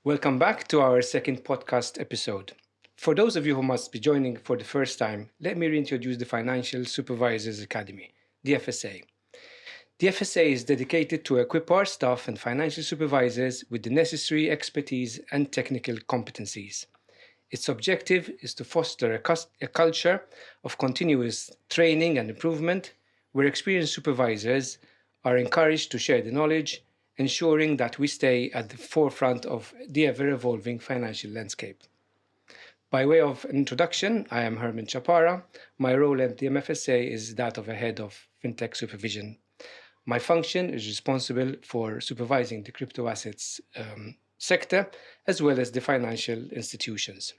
Welcome back to our second podcast episode. For those of you who must be joining for the first time, let me reintroduce the Financial Supervisors Academy, the FSA. The FSA is dedicated to equip our staff and financial supervisors with the necessary expertise and technical competencies. Its objective is to foster a culture of continuous training and improvement where experienced supervisors are encouraged to share the knowledge, ensuring that we stay at the forefront of the ever-evolving financial landscape. By way of an introduction, I am Herman Chapara. My role at the MFSA is that of a head of FinTech supervision. My function is responsible for supervising the crypto assets sector as well as the financial institutions.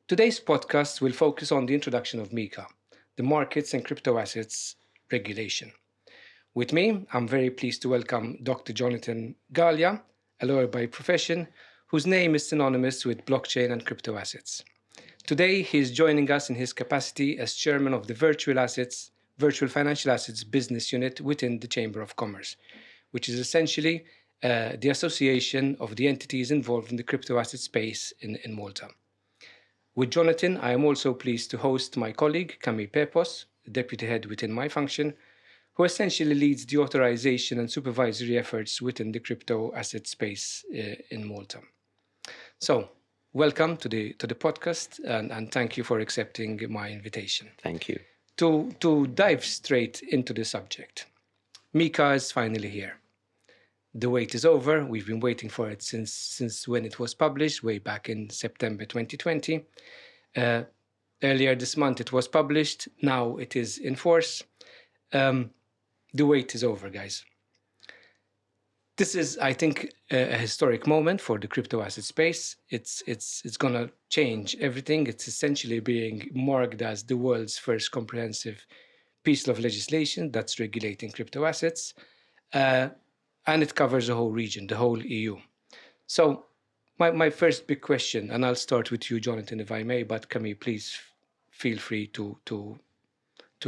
Today's podcast will focus on the introduction of MiCA, the Markets and Crypto Assets Regulation. With me, I'm very pleased to welcome Dr. Jonathan Gallia, a lawyer by profession, whose name is synonymous with blockchain and crypto assets. Today, he is joining us in his capacity as chairman of the Virtual Financial Assets Business Unit within the Chamber of Commerce, which is essentially the association of the entities involved in the crypto asset space in Malta. With Jonathan, I am also pleased to host my colleague, Camille Pepos, the deputy head within my function, who essentially leads the authorization and supervisory efforts within the crypto asset space in Malta. So, welcome to the podcast, and thank you for accepting my invitation. Thank you. To dive straight into the subject, MiCA is finally here. The wait is over. We've been waiting for it since when it was published, way back in September 2020. Earlier this month it was published. Now it is in force. The wait is over, guys. This is, I think, a historic moment for the crypto asset space. It's going to change everything. It's essentially being marked as the world's first comprehensive piece of legislation that's regulating crypto assets. And it covers the whole region, the whole EU. So my first big question, and I'll start with you, Jonathan, if I may, but Camille, please feel free to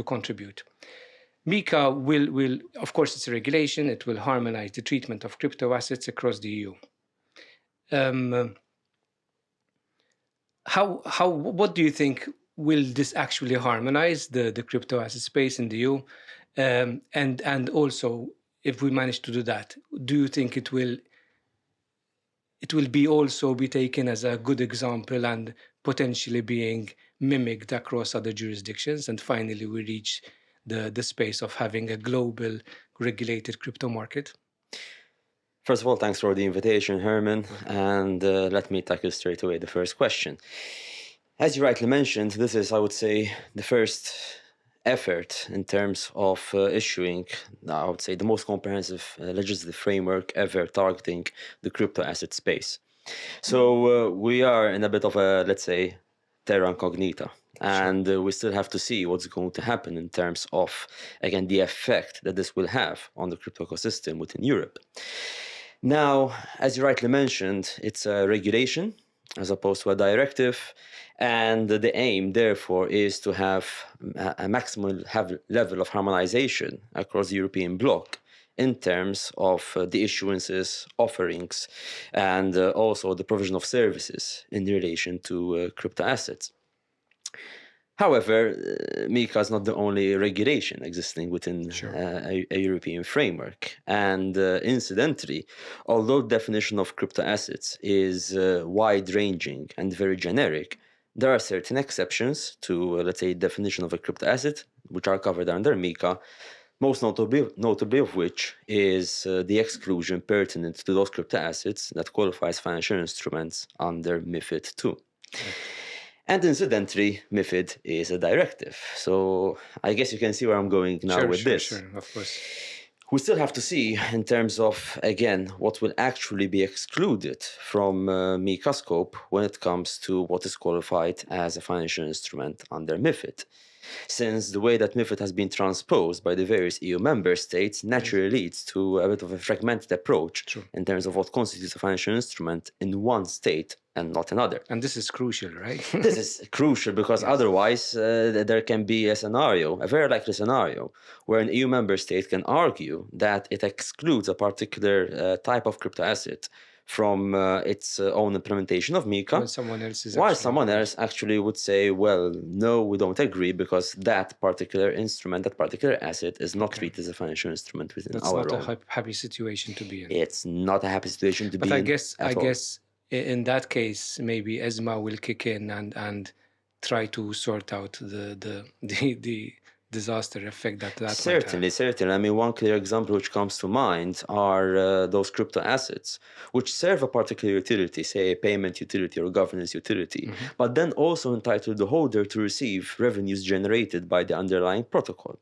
contribute. MiCA will, of course, it's a regulation. It will harmonize the treatment of crypto assets across the EU. What do you think? Will this actually harmonize the crypto asset space in the EU? And also, if we manage to do that, do you think it will be taken as a good example and potentially being mimicked across other jurisdictions? And finally, we reach the space of having a global regulated crypto market? First of all, thanks for the invitation, Herman. And let me tackle straight away the first question. As you rightly mentioned, this is, I would say, the first effort in terms of issuing, I would say, the most comprehensive legislative framework ever targeting the crypto asset space. So we are in a bit of a, let's say, terra incognita. And we still have to see what's going to happen in terms of, again, the effect that this will have on the crypto ecosystem within Europe. Now, as you rightly mentioned, it's a regulation as opposed to a directive. And the aim, therefore, is to have a maximum level of harmonization across the European bloc in terms of the issuances, offerings, and also the provision of services in relation to crypto assets. However, MiCA is not the only regulation existing within a European framework. And incidentally, although the definition of crypto assets is wide-ranging and very generic, there are certain exceptions to, let's say, definition of a crypto asset, which are covered under MiCA, most notably of which is the exclusion pertinent to those crypto assets that qualifies financial instruments under MiFID II. And incidentally, MiFID is a directive. So I guess you can see where I'm going now with this. Sure, of course. We still have to see in terms of, again, what will actually be excluded from MiCA scope when it comes to what is qualified as a financial instrument under MiFID. Since the way that MiFID has been transposed by the various EU member states naturally leads to a bit of a fragmented approach in terms of what constitutes a financial instrument in one state and not another. And this is crucial, right? This is crucial because otherwise there can be a scenario, a very likely scenario, where an EU member state can argue that it excludes a particular type of crypto asset from its own implementation of MiCA, When someone else is while actually, someone else actually would say, well, no, we don't agree because that particular instrument, that particular asset is not treated as a financial instrument within that's our not own. a happy situation to be in. It's not a happy situation to But be I in guess at all. in that case, maybe ESMA will kick in and try to sort out the disaster effect that Certainly, certainly. I mean, one clear example which comes to mind are those crypto assets, which serve a particular utility, say a payment utility or governance utility, but then also entitle the holder to receive revenues generated by the underlying protocol.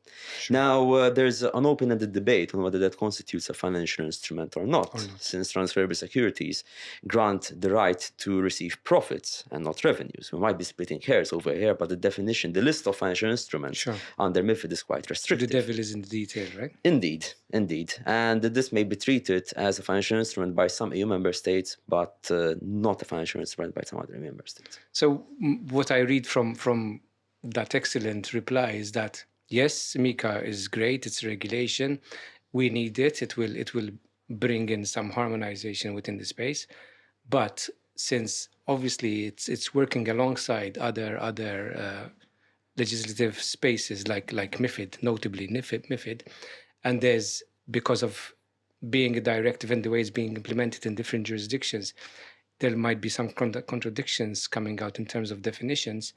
Now, there's an open-ended debate on whether that constitutes a financial instrument or not, since transferable securities grant the right to receive profits and not revenues. We might be splitting hairs over here, but the definition, the list of financial instruments under MiFID is quite restrictive. The devil is in the detail, right? Indeed, indeed. And this may be treated as a financial instrument by some EU member states, but not a financial instrument by some other member states. So what I read from that excellent reply is that, yes, MiCA is great, it's regulation, we need it, it will bring in some harmonization within the space, but since obviously it's working alongside other legislative spaces like MiFID, notably MiFID, and there's, because of being a directive and the way it's being implemented in different jurisdictions, there might be some contradictions coming out in terms of definitions.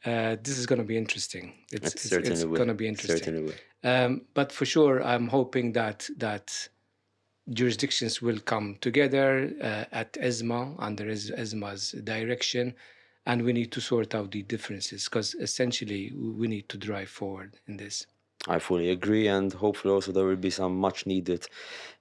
This is going to be interesting. It's going to be interesting. Certainly will. But for sure, I'm hoping that jurisdictions will come together at ESMA, under ESMA's direction, and we need to sort out the differences, because essentially we need to drive forward in this. I fully agree, and hopefully also there will be some much needed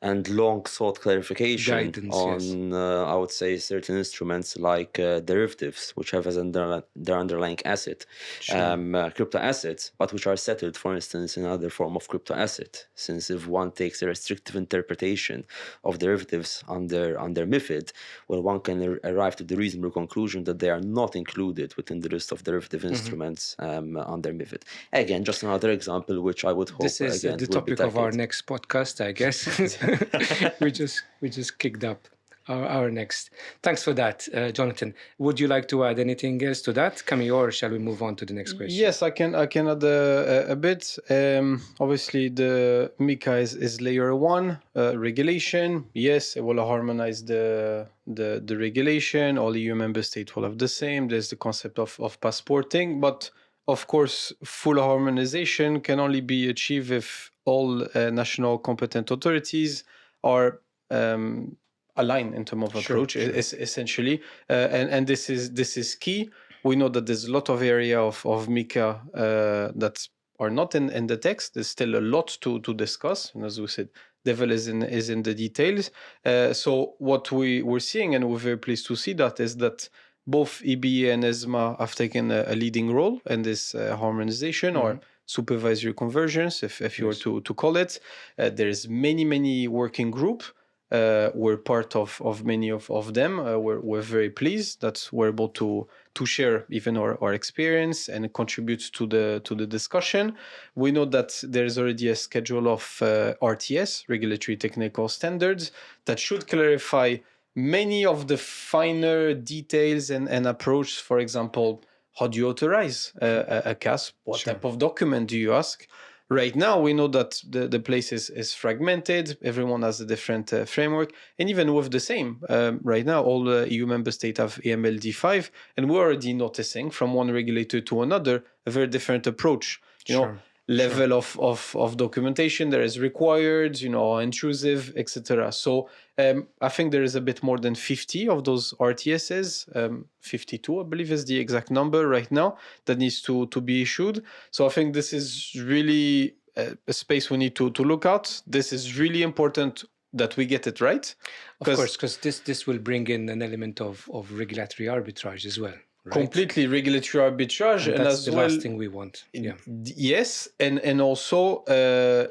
and long sought clarification Guidance, on, I would say, certain instruments like derivatives, which have as their underlying asset crypto assets, but which are settled, for instance, in another form of crypto asset. Since if one takes a restrictive interpretation of derivatives under MiFID, well, one can arrive to the reasonable conclusion that they are not included within the list of derivative instruments under MiFID. Again, just another example which I would hope this is again the topic of our next podcast, I guess. we just kicked up our next. Thanks for that, Jonathan. Would you like to add anything else to that, Camille, or shall we move on to the next question? Yes, I can add a bit. Obviously, the MiCA is layer 1 regulation. Yes, it will harmonize the regulation. All EU member states will have the same. There's the concept of passporting, but of course, full harmonization can only be achieved if all national competent authorities are aligned in terms of approach, essentially. And this is key. We know that there's a lot of area of MiCA that are not in the text. There's still a lot to discuss. And as we said, devil is in the details. So what we're seeing, and we're very pleased to see that, is that both EBA and ESMA have taken a leading role in this harmonization or supervisory convergence, if you were to call it. There's many working groups. We're part of many of them. We're very pleased that we're able to share even our experience and contribute to the discussion. We know that there's already a schedule of RTS, regulatory technical standards, that should clarify many of the finer details and approach. For example, how do you authorize a CAS? What type of document do you ask? Right now, we know that the place is fragmented. Everyone has a different framework. And even with the same, right now, all the EU member states have AMLD5, and we're already noticing from one regulator to another a very different approach. Level of documentation that is required, intrusive, etc. So I think there is a bit more than 50 of those RTSs, 52, I believe is the exact number right now, that needs to be issued. So I think this is really a space we need to look at. This is really important that we get it right. Of course, because this will bring in an element of regulatory arbitrage as well. Right? Completely regulatory arbitrage, and that's the last thing we want. Yes, and also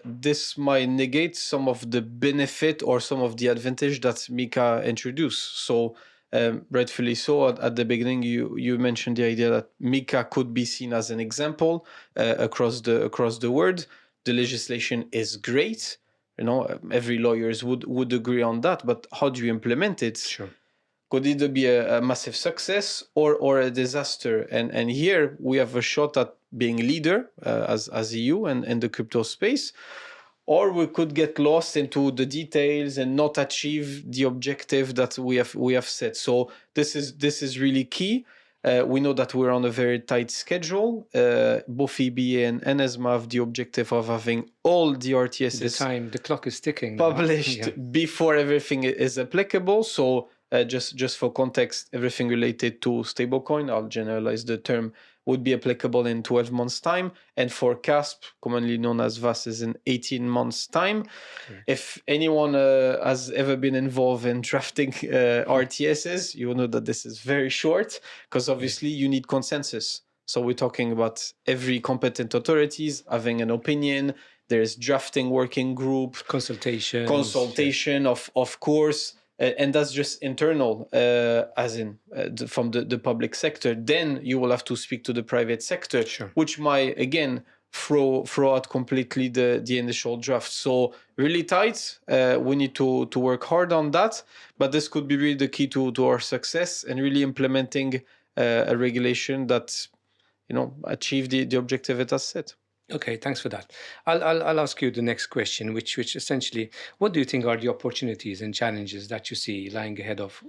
this might negate some of the benefit or some of the advantage that MiCA introduced. So rightfully so, at the beginning you mentioned the idea that MiCA could be seen as an example across the world. The legislation is great. every lawyers would agree on that, but how do you implement it? Sure. Could either be a massive success or a disaster. And here we have a shot at being leader as EU and in the crypto space, or we could get lost into the details and not achieve the objective that we have set. So this is really key. We know that we're on a very tight schedule. Both EBA and NSMA have the objective of having all the RTSs The clock is ticking now. published before everything is applicable. So just for context, everything related to stablecoin, I'll generalize the term, would be applicable in 12 months' time. And for CASP, commonly known as VAS, is in 18 months' time. Correct. If anyone has ever been involved in drafting RTSs, you know that this is very short, because obviously you need consensus. So we're talking about every competent authorities having an opinion. There's drafting working group, Consultation, of course. And that's just internal, as in from the public sector. Then you will have to speak to the private sector, Sure. which might, again, throw out completely the initial draft. So really tight. We need to work hard on that. But this could be really the key to our success and really implementing a regulation that, achieve the objective it has set. Okay, thanks for that. I'll ask you the next question, which essentially, what do you think are the opportunities and challenges that you see lying ahead of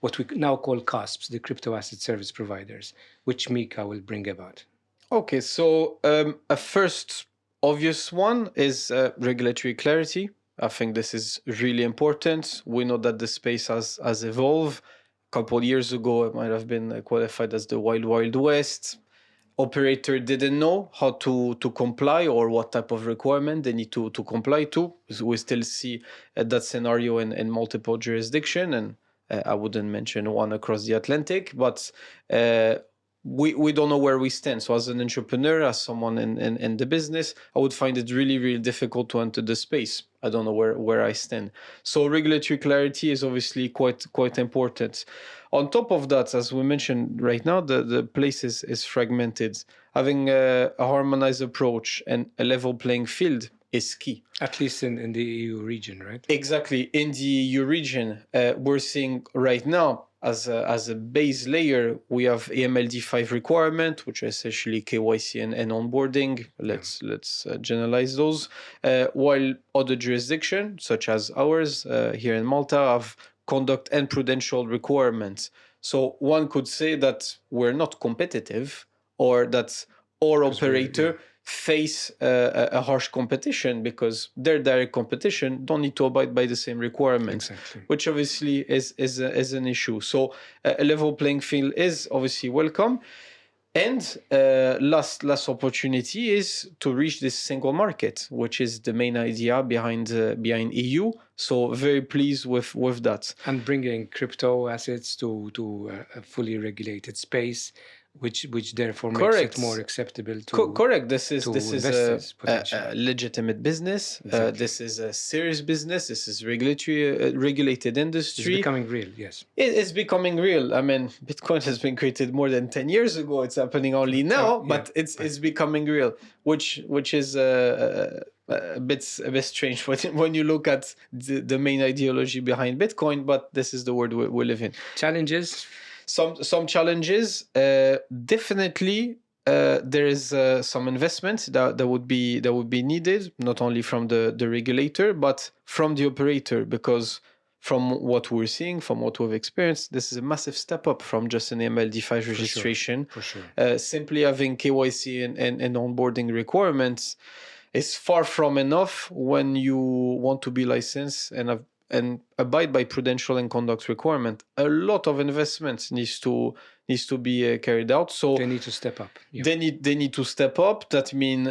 what we now call CASPs, the crypto asset service providers, which MiCA will bring about? Okay, so a first obvious one is regulatory clarity. I think this is really important. We know that the space has evolved. A couple of years ago, it might have been qualified as the Wild Wild West. Operator didn't know how to comply or what type of requirement they need to comply to. We still see that scenario in multiple jurisdictions, and I wouldn't mention one across the Atlantic, but we don't know where we stand. So as an entrepreneur, as someone in the business, I would find it really, really difficult to enter the space. I don't know where I stand. So regulatory clarity is obviously quite important. On top of that, as we mentioned right now, the place is fragmented. Having a harmonized approach and a level playing field is key. At least in the EU region, right? Exactly. In the EU region, we're seeing right now, as a base layer, we have AMLD5 requirement, which are essentially KYC and onboarding. Let's generalize those. While other jurisdictions, such as ours here in Malta, have conduct and prudential requirements. So one could say that we're not competitive, or that our operator face a harsh competition because their direct competition don't need to abide by the same requirements, Exactly. which obviously is an issue. So a level playing field is obviously welcome. And last opportunity is to reach this single market, which is the main idea behind EU. So very pleased with that. And bringing crypto assets to a fully regulated space, which therefore makes it more acceptable to correct. This is investors, a legitimate business. Exactly. This is a serious business. This is regulated industry. It's becoming real, yes. It's becoming real. I mean, Bitcoin has been created more than 10 years ago. It's happening only now, but it's becoming real, which is a bit strange when you look at the main ideology behind Bitcoin. But this is the world we live in. Challenges. Some challenges, definitely. There is some investment that would be needed, not only from the regulator but from the operator, because from what we're seeing, from what we've experienced, this is a massive step up from just an MLD5 registration. For sure. Simply having KYC and onboarding requirements is far from enough when you want to be licensed and abide by prudential and conduct requirement. A lot of investments needs to be carried out. So they need to step up. Yeah. They need to step up. That means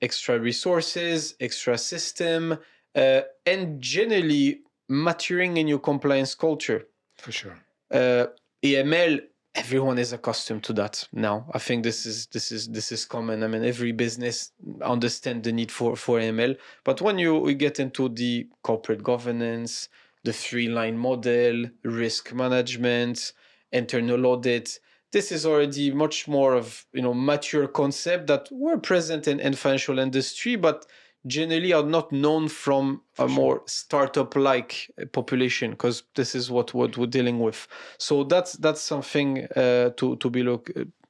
extra resources, extra system, and generally maturing in your compliance culture. For sure. AML. Everyone is accustomed to that now. I think this is common. I mean, every business understands the need for AML. But when you get into the corporate governance, the 3-line model, risk management, internal audit, this is already much more of mature concept that were present in financial industry, but generally are not known from a more startup-like population, because this is what we're dealing with. So that's something to be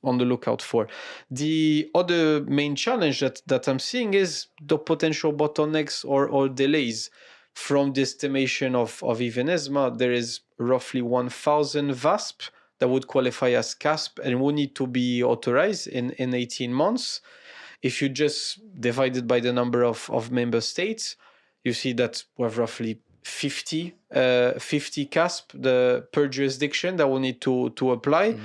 on the lookout for. The other main challenge that I'm seeing is the potential bottlenecks or delays. From the estimation of even ESMA, there is roughly 1,000 VASP that would qualify as CASP and will need to be authorized in 18 months. If you just divide it by the number of member states, you see that we have roughly 50 CASP per jurisdiction that will need to apply.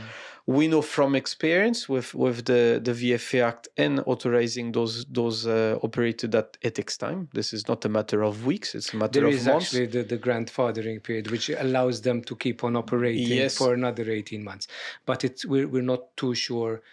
We know from experience with the VFA Act and authorizing those operators that it takes time. This is not a matter of weeks; it's a matter of months. There is actually the grandfathering period, which allows them to keep on operating for another 18 months. But we're not too sure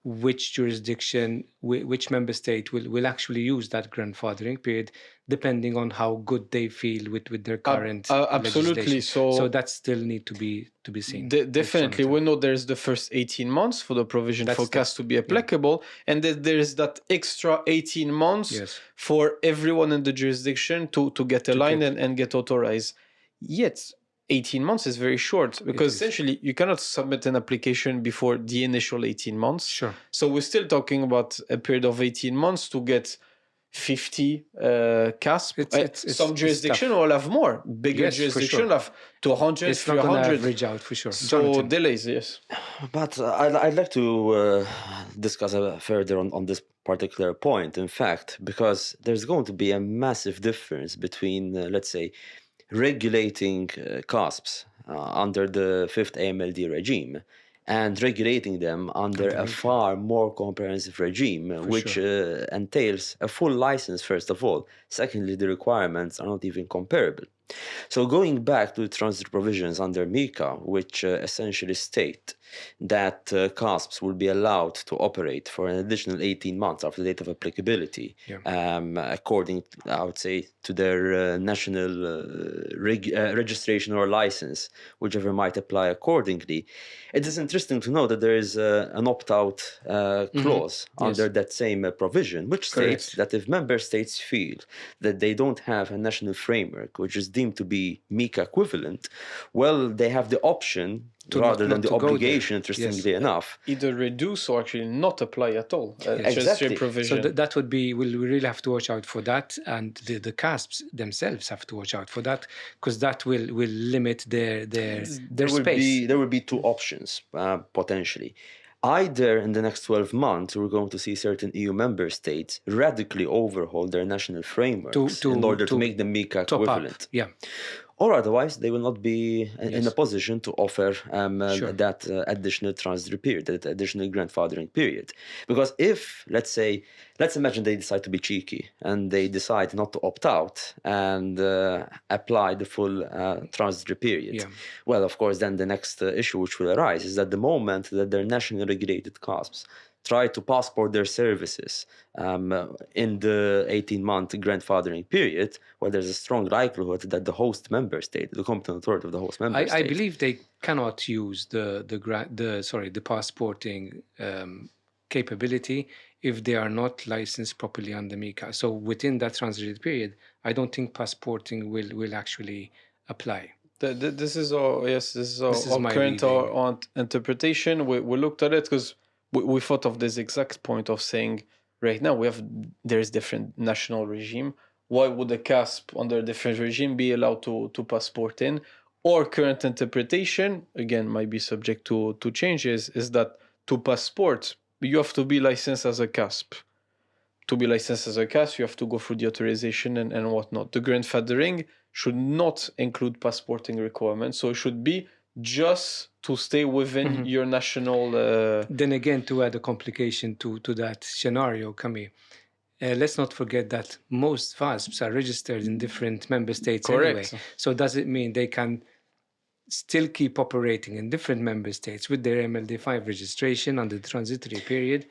which jurisdiction, which member state will actually use that grandfathering period, depending on how good they feel with their current absolutely legislation. So that still need to be seen. Definitely, we know there's the first 18 months for the provision for CAS to be applicable, and then there's that extra 18 months for everyone in the jurisdiction to get aligned and get authorized. Yet 18 months is very short, because essentially you cannot submit an application before the initial 18 months. Sure. So we're still talking about a period of 18 months to get 50 CASP. Some jurisdiction will have more. Bigger jurisdiction will have 200, 300. It's not going to average out for sure. So Jonathan. Delays, yes. But I'd like to discuss further on this particular point, in fact, because there's going to be a massive difference between, let's say, regulating CASPs under the 5th AMLD regime and regulating them under a far more comprehensive regime, which entails a full license, first of all. Secondly, the requirements are not even comparable. So going back to the transit provisions under MiCA, which essentially state that CASPs will be allowed to operate for an additional 18 months after the date of applicability, according, I would say, to their national registration or license, whichever might apply accordingly. It is interesting to know that there is an opt-out clause under that same provision, which states that if member states feel that they don't have a national framework which is deemed to be MiCA equivalent, well, they have the option rather than the obligation, interestingly enough. Either reduce or actually not apply at all. Exactly. Provision. So that would be, we really have to watch out for that, and the CASPs themselves have to watch out for that, because that will limit their space. There will be two options, potentially. Either in the next 12 months, we're going to see certain EU member states radically overhaul their national frameworks in order to make them MiCA equivalent. Or otherwise, they will not be in a position to offer that additional transitory period, that additional grandfathering period. Because if, let's imagine they decide to be cheeky and they decide not to opt out and apply the full transitory period. Well, of course, then the next issue which will arise is that the moment that their nationally regulated CASPs try to passport their services in the 18-month grandfathering period, well, there's a strong likelihood that the host member state, the competent authority of the host member state... I believe they cannot use the passporting capability if they are not licensed properly under MiCA. So within that transitory period, I don't think passporting will actually apply. This is our current interpretation. We looked at it because we thought of this exact point of saying, right now there's different national regime. Why would a CASP under a different regime be allowed to passport in? Or current interpretation, again, might be subject to changes, is that to passport, you have to be licensed as a CASP. To be licensed as a CASP, you have to go through the authorization and whatnot. The grandfathering should not include passporting requirements, so it should be just to stay within your national... Then again, to add a complication to that scenario, Camille, let's not forget that most VASPs are registered in different member states anyway. So does it mean they can still keep operating in different member states with their MLD5 registration under the transitory period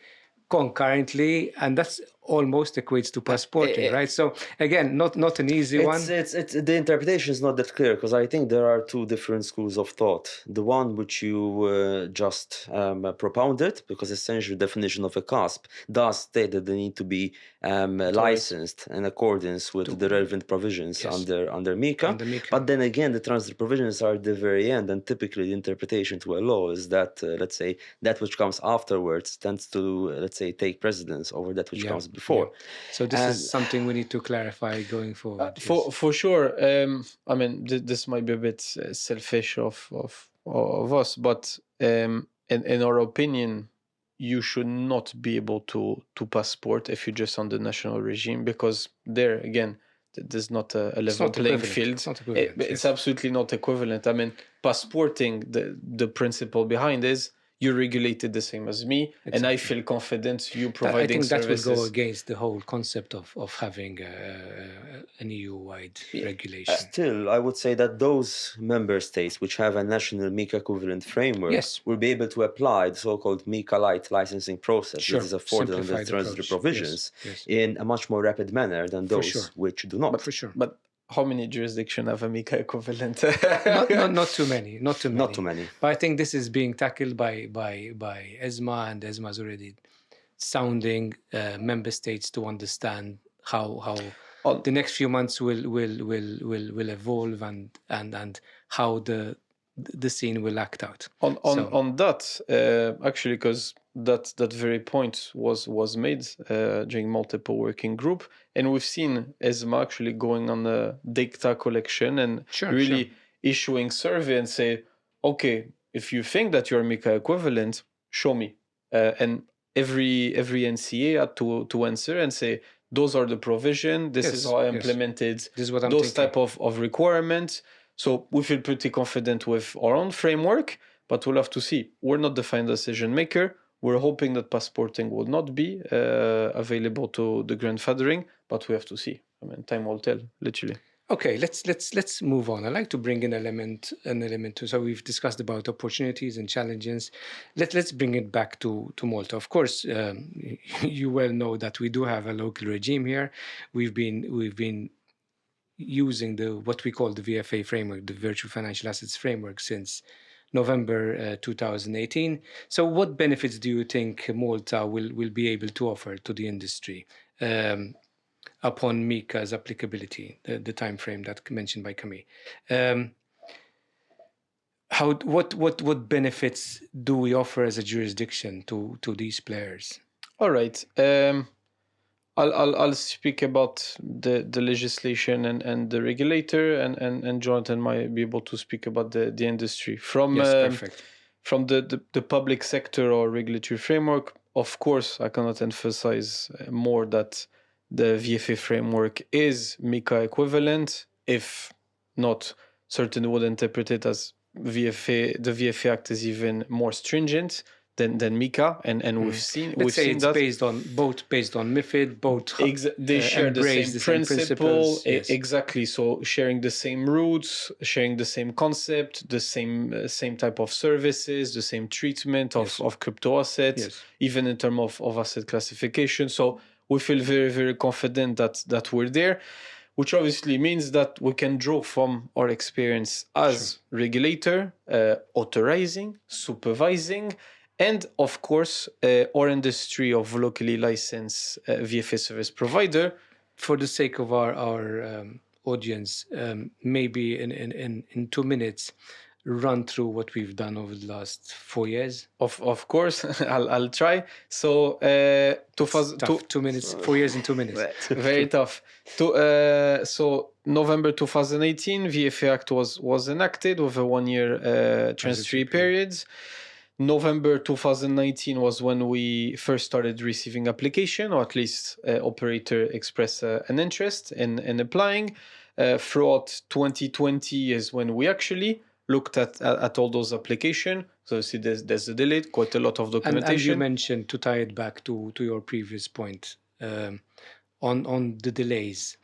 concurrently? And that's almost equates to passporting, right? So again, not an easy one. It's the interpretation is not that clear, because I think there are two different schools of thought. The one which you just propounded, because essentially the definition of a CASP does state that they need to be licensed in accordance with the relevant provisions under MiCA. But then again, the transitory provisions are at the very end, and typically the interpretation to a law is that let's say that which comes afterwards tends to let's say take precedence over that which comes before. So this is something we need to clarify going forward. For sure. I mean, this might be a bit selfish of us, but in our opinion, you should not be able to passport if you're just on the national regime, because there again, there's not a level playing field. It's absolutely not equivalent. I mean, passporting, the principle behind is you're regulated the same as me, and I feel confident you providing services. I think that will go against the whole concept of having an EU-wide regulation. Still, I would say that those member states which have a national MiCA equivalent framework will be able to apply the so-called MiCA light licensing process that is afforded under the transitory provisions in a much more rapid manner than those which do not. But how many jurisdictions have a MiCA equivalent? not too many. Not too many. But I think this is being tackled by ESMA, and ESMA is already sounding member states to understand how the next few months will evolve and how the scene will act out. On that, actually, because that very point was made during multiple working group, and we've seen ESMA actually going on the data collection and issuing survey and say, okay, if you think that you're MiCA equivalent, show me. And every NCA had to answer and say, those are the provision, this is how I implemented those type of requirements. So we feel pretty confident with our own framework, but we'll have to see. We're not the final decision maker. We're hoping that passporting will not be available to the grandfathering, but we have to see. I mean, time will tell, literally. Okay, let's move on. I'd like to bring an element to. So we've discussed about opportunities and challenges. Let's bring it back to Malta. Of course, you well know that we do have a local regime here. We've been using what we call the VFA framework, the Virtual Financial Assets Framework, since November 2018. So what benefits do you think Malta will be able to offer to the industry upon MiCA's applicability, the time frame that mentioned by Camille? What benefits do we offer as a jurisdiction to these players? All right. I'll speak about the legislation and the regulator, and Jonathan might be able to speak about the industry. From the public sector or regulatory framework, of course, I cannot emphasize more that the VFA framework is MiCA equivalent. If not, certainly would interpret it as VFA. The VFA Act is even more stringent than MiCA, and we've seen it's that based on MiFID, both they share the same principle. Yes. Exactly. So sharing the same roots, sharing the same concept, the same type of services, the same treatment of crypto assets, even in terms of asset classification. So we feel very, very confident that we're there, which obviously means that we can draw from our experience as regulator, authorizing, supervising, and of course, our industry of locally licensed VFA service provider. For the sake of our audience, maybe in 2 minutes, run through what we've done over the last 4 years. Of course, I'll try. So, 2 minutes, 4 years in 2 minutes. Very tough. So November 2018, VFA Act was enacted with a 1-year transitory period. November 2019 was when we first started receiving application, or at least operator expressed an interest in applying. Throughout 2020 is when we actually looked at all those applications. So see, there's a delay, quite a lot of documentation. And you mentioned, to tie it back to your previous point, on the delays.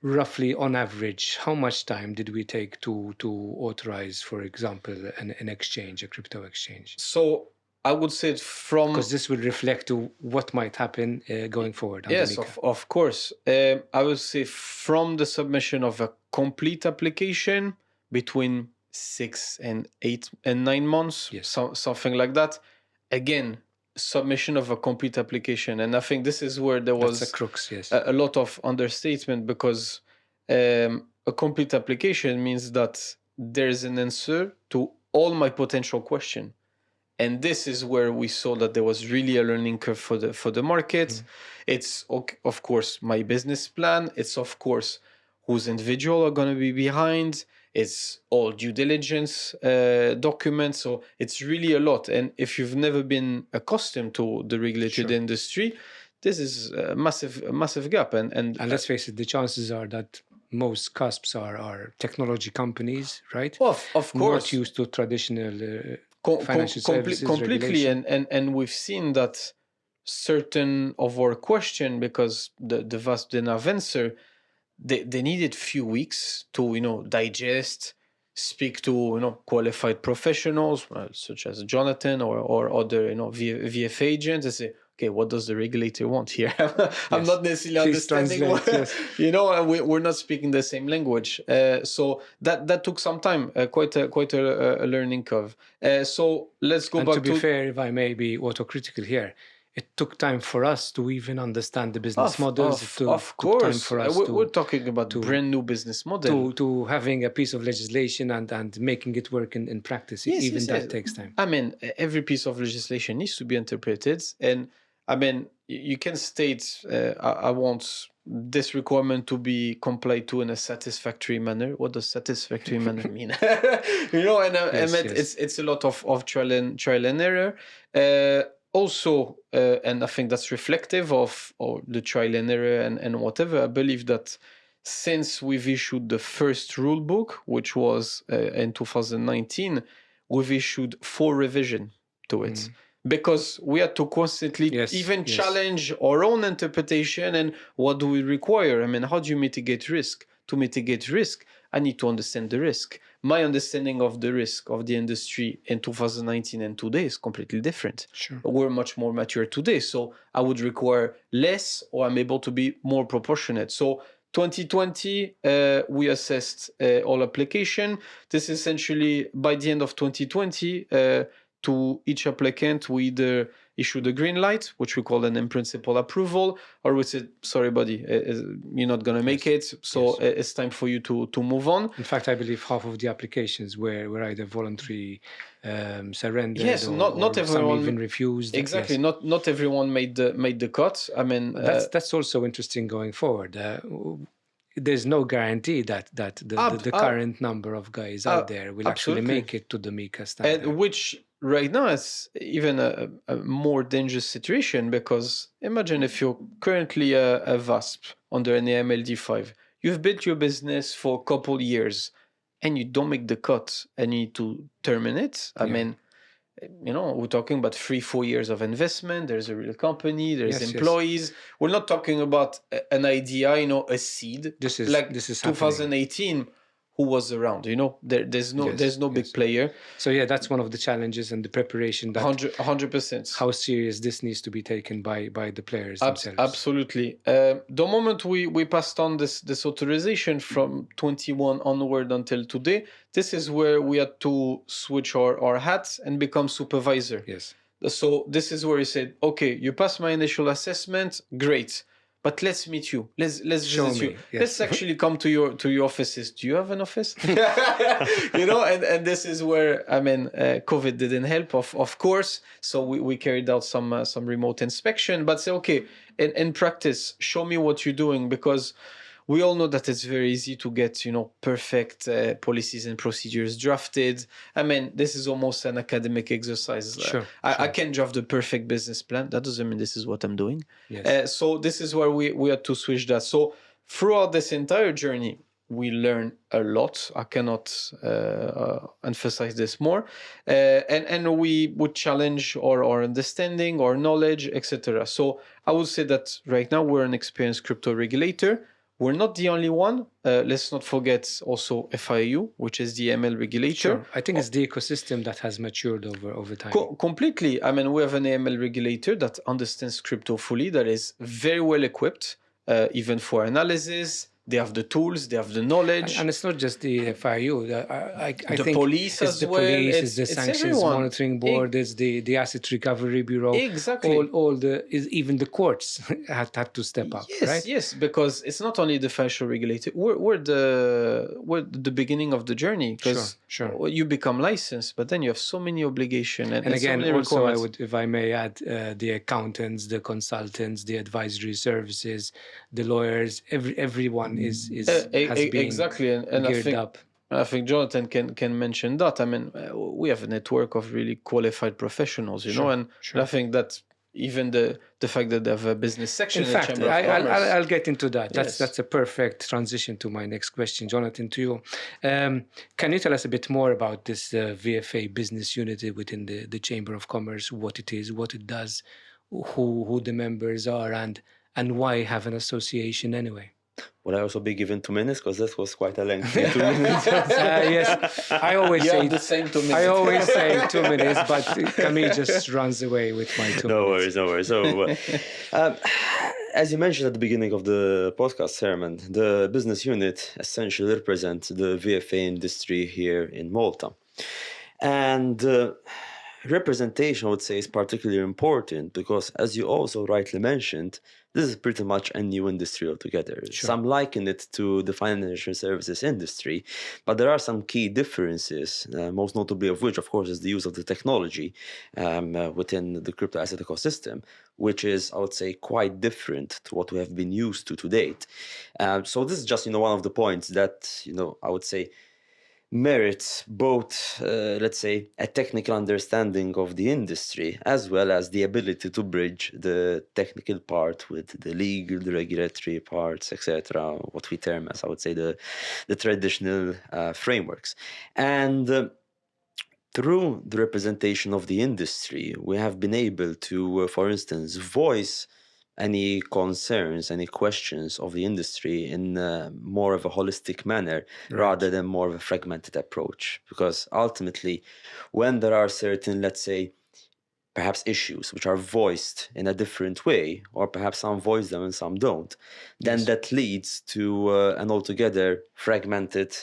Roughly, on average, how much time did we take to authorize, for example, an exchange, a crypto exchange? So I would say from... Because this will reflect to what might happen going forward. Yes, of course. I would say from the submission of a complete application between 6 and 8 and 9 months, something like that. Again, submission of a complete application. And I think this is where there was a crux, a lot of understatement, because a complete application means that there's an answer to all my potential question. And this is where we saw that there was really a learning curve for the market. It's, of course, my business plan. It's, of course, whose individual are going to be behind. It's all due diligence documents. So it's really a lot. And if you've never been accustomed to the regulated industry, this is a massive gap. And let's face it, the chances are that most CUSPs are technology companies, right? Of course. Not used to traditional financial services completely. And we've seen that certain of our question, because the VASP didn't have answer, they needed few weeks to digest, speak to qualified professionals such as Jonathan or other VF agents, and say, okay, what does the regulator want here? I'm not necessarily understanding what, we're not speaking the same language. So that took some time, quite a learning curve. So let's go back to be fair, if I may be autocritical here, it took time for us to even understand the business models. Of course, time for us we're talking about brand new business model. To having a piece of legislation and making it work in practice. Yes, that takes time. I mean, every piece of legislation needs to be interpreted. And I mean, you can state, I want this requirement to be complied to in a satisfactory manner. What does satisfactory manner mean? It's a lot of trial and error. Also, and I think that's reflective of the trial and error and whatever. I believe that since we've issued the first rule book, which was in 2019, we've issued 4 revisions to it. Because we had to constantly challenge our own interpretation and what do we require? I mean, how do you mitigate risk? To mitigate risk, I need to understand the risk. My understanding of the risk of the industry in 2019 and today is completely different. Sure. We're much more mature today. So I would require less, or I'm able to be more proportionate. So 2020, we assessed all application. This essentially, by the end of 2020, to each applicant, we either issued a green light, which we call an in-principle approval, or we said, sorry, buddy, you're not going to make it, so it's time for you to move on. In fact, I believe half of the applications were either voluntary surrendered, or not everyone, some even refused. Exactly, not everyone made the cut. I mean, that's also interesting going forward. There's no guarantee that the current number of guys out there will actually make it to the MiCA standard. And which right now is even a more dangerous situation, because imagine if you're currently a VASP under an AMLD5, you've built your business for a couple years and you don't make the cut and you need to terminate. I mean, we're talking about 3-4 years of investment. There's a real company, there's employees. We're not talking about an idea, a seed. This is 2018. Happening. Who was around? There's no big player. So that's one of the challenges and the preparation. That 100%. How serious this needs to be taken by the players themselves. Absolutely. The moment we passed on this authorization from 21 onward until today, this is where we had to switch our hats and become supervisor. Yes. So this is where you said, okay, you passed my initial assessment, great. But let's meet you. Let's visit you. Yes. Let's actually come to your offices. Do you have an office? And this is where COVID didn't help, of course. So we carried out some remote inspection. But say, okay, in practice, show me what you're doing, because we all know that it's very easy to get perfect policies and procedures drafted. I mean, this is almost an academic exercise. Sure. I can draft the perfect business plan. That doesn't mean this is what I'm doing. Yes. So this is where we had to switch that. So throughout this entire journey, we learn a lot. I cannot emphasize this more. And we would challenge our understanding, our knowledge, etc. So I would say that right now we're an experienced crypto regulator. We're not the only one. Let's not forget also FIU, which is the AML regulator. Sure. I think it's the ecosystem that has matured over time. Completely. I mean, we have an AML regulator that understands crypto fully, that is very well equipped, even for analysis. They have the tools, they have the knowledge. And it's not just the FIU. I the think police it's as the well. police, it's the sanctions everyone. monitoring board, it's the asset recovery bureau. Exactly. Even the courts had to step up, Yes, right? yes, because it's not only the financial regulator. We're the beginning of the journey, because Sure. you become licensed, but then you have so many obligations and again, so many also I requirements. would, if I may add, the accountants, the consultants, the advisory services, the lawyers, everyone has been exactly, and geared up. I think Jonathan can mention that. I mean, we have a network of really qualified professionals, you know, and I think that even the fact that they have a business section. In fact, I'll get into that. That's a perfect transition to my next question, Jonathan, to you. Can you tell us a bit more about this VFA business unit within the Chamber of Commerce, what it is, what it does, who the members are, and why have an association anyway? Will I also be given 2 minutes? Because this was quite a lengthy 2 minutes. Yes, I always say the same 2 minutes. I always say 2 minutes, but Camille just runs away with my 2 minutes. No worries. So, as you mentioned at the beginning of the podcast, Herman, the business unit essentially represents the VFA industry here in Malta. And representation, I would say, is particularly important because, as you also rightly mentioned, this is pretty much a new industry altogether. Some liken it to the financial services industry, but there are some key differences, most notably of which, of course, is the use of the technology within the crypto asset ecosystem, which is, I would say, quite different to what we have been used to date. So this is just, one of the points that, I would say, merits both, let's say, a technical understanding of the industry as well as the ability to bridge the technical part with the legal, the regulatory parts, etc., what we term as, I would say, the traditional frameworks. And through the representation of the industry, we have been able to, for instance, voice any concerns, any questions of the industry in more of a holistic manner rather than more of a fragmented approach. Because ultimately, when there are certain, let's say, perhaps issues which are voiced in a different way, or perhaps some voice them and some don't, then that leads to an altogether fragmented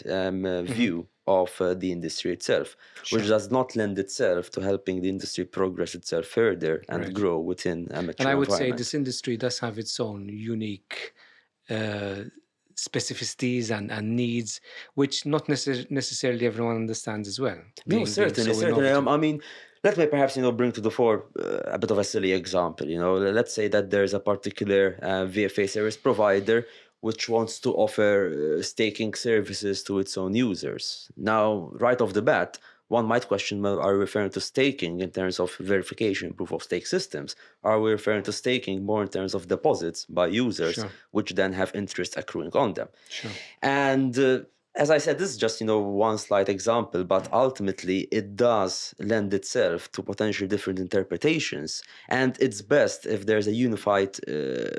view of the industry itself, which does not lend itself to helping the industry progress itself further and grow within a mature And I would environment. say this industry does have its own unique specificities and needs, which not necessarily everyone understands as well. No, certainly. I mean, let me perhaps, bring to the fore a bit of a silly example. Let's say that there's a particular VFA service provider which wants to offer staking services to its own users. Now, right off the bat, one might question, well, are we referring to staking in terms of verification, proof of stake systems? Are we referring to staking more in terms of deposits by users, which then have interest accruing on them? And as I said, this is just, one slight example, but ultimately it does lend itself to potentially different interpretations. And it's best if there's a unified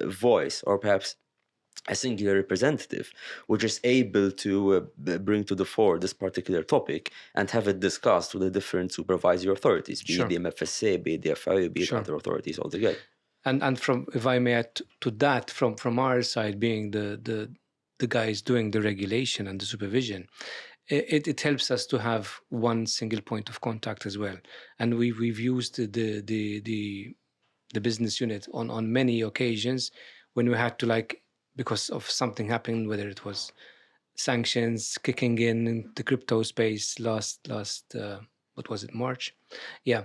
voice, or perhaps a singular representative, which is able to bring to the fore this particular topic and have it discussed with the different supervisory authorities, be it the FSA, be it the FIU, be it other authorities altogether. And from, if I may add to that, from our side, being the guys doing the regulation and the supervision, it helps us to have one single point of contact as well. And we've used the business unit on many occasions when we had to, because of something happened, whether it was sanctions kicking in the crypto space last what was it, March? Yeah.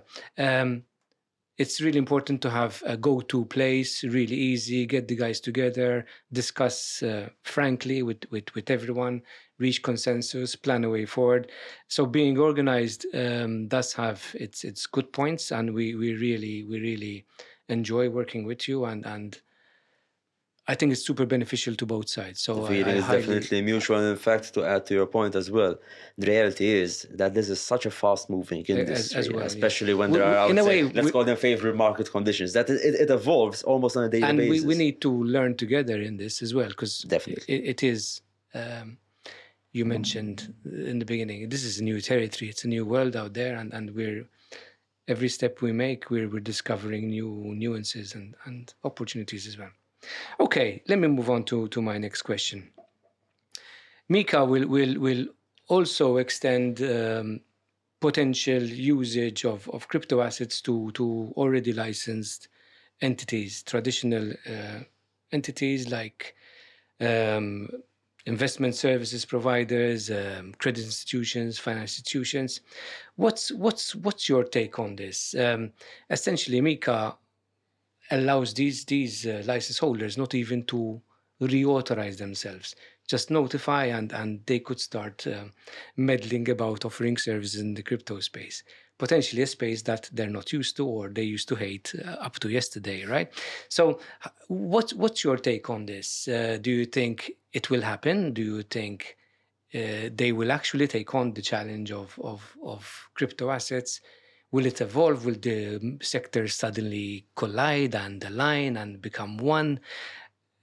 It's really important to have a go-to place, really easy, get the guys together, discuss frankly with everyone, reach consensus, plan a way forward. So being organized does have its good points, and we really enjoy working with you, and I think it's super beneficial to both sides. So The feeling is definitely mutual. And in fact, to add to your point as well, the reality is that this is such a fast-moving industry, as well, especially when there are, I in would a say, way, let's call them favorable market conditions, that it evolves almost on a daily basis. And we need to learn together in this as well, because definitely it is, you mentioned in the beginning, this is a new territory. It's a new world out there, and we're every step we make, we're discovering new nuances and opportunities as well. Okay, let me move on to my next question. MiCA will also extend potential usage of crypto assets to already licensed entities, traditional entities like investment services providers, credit institutions, financial institutions. What's your take on this? Essentially, MiCA allows these license holders not even to reauthorize themselves, just notify, and they could start meddling about offering services in the crypto space, potentially a space that they're not used to or they used to hate up to yesterday, right? So what's your take on this? Do you think it will happen? Do you think they will actually take on the challenge of crypto assets? Will it evolve? Will the sectors suddenly collide and align and become one?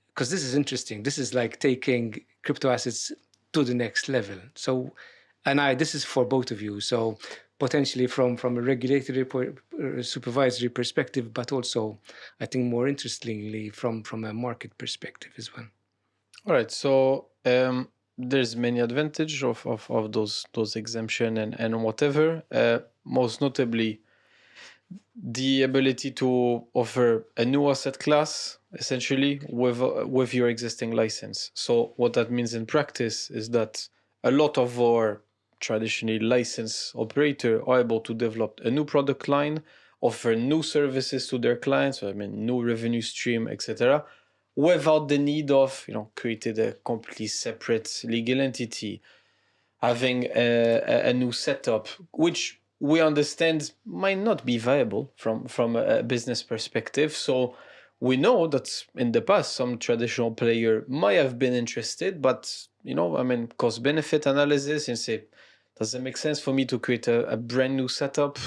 Because this is interesting. This is like taking crypto assets to the next level. So, this is for both of you. So potentially from a regulatory supervisory perspective, but also I think more interestingly from a market perspective as well. All right. So there's many advantages of those exemption and whatever. Most notably, the ability to offer a new asset class essentially with your existing license. So what that means in practice is that a lot of our traditionally licensed operator are able to develop a new product line, offer new services to their clients, new revenue stream, etc., without the need of creating a completely separate legal entity, having a new setup, which we understand might not be viable from a business perspective. So we know that in the past some traditional player might have been interested, but cost benefit analysis and say, does it make sense for me to create a brand new setup?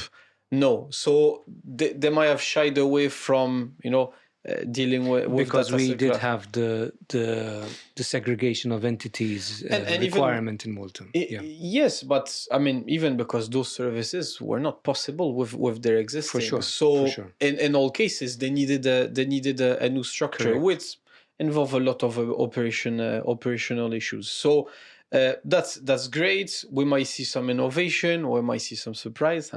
No. So they might have shied away from dealing with because that we did have the segregation of entities and requirement in Malta. Yes, but even because those services were not possible with their existing. For sure. So for sure. in all cases, they needed a new structure, Correct. which involve a lot of operational issues. So that's great. We might see some innovation, we might see some surprise.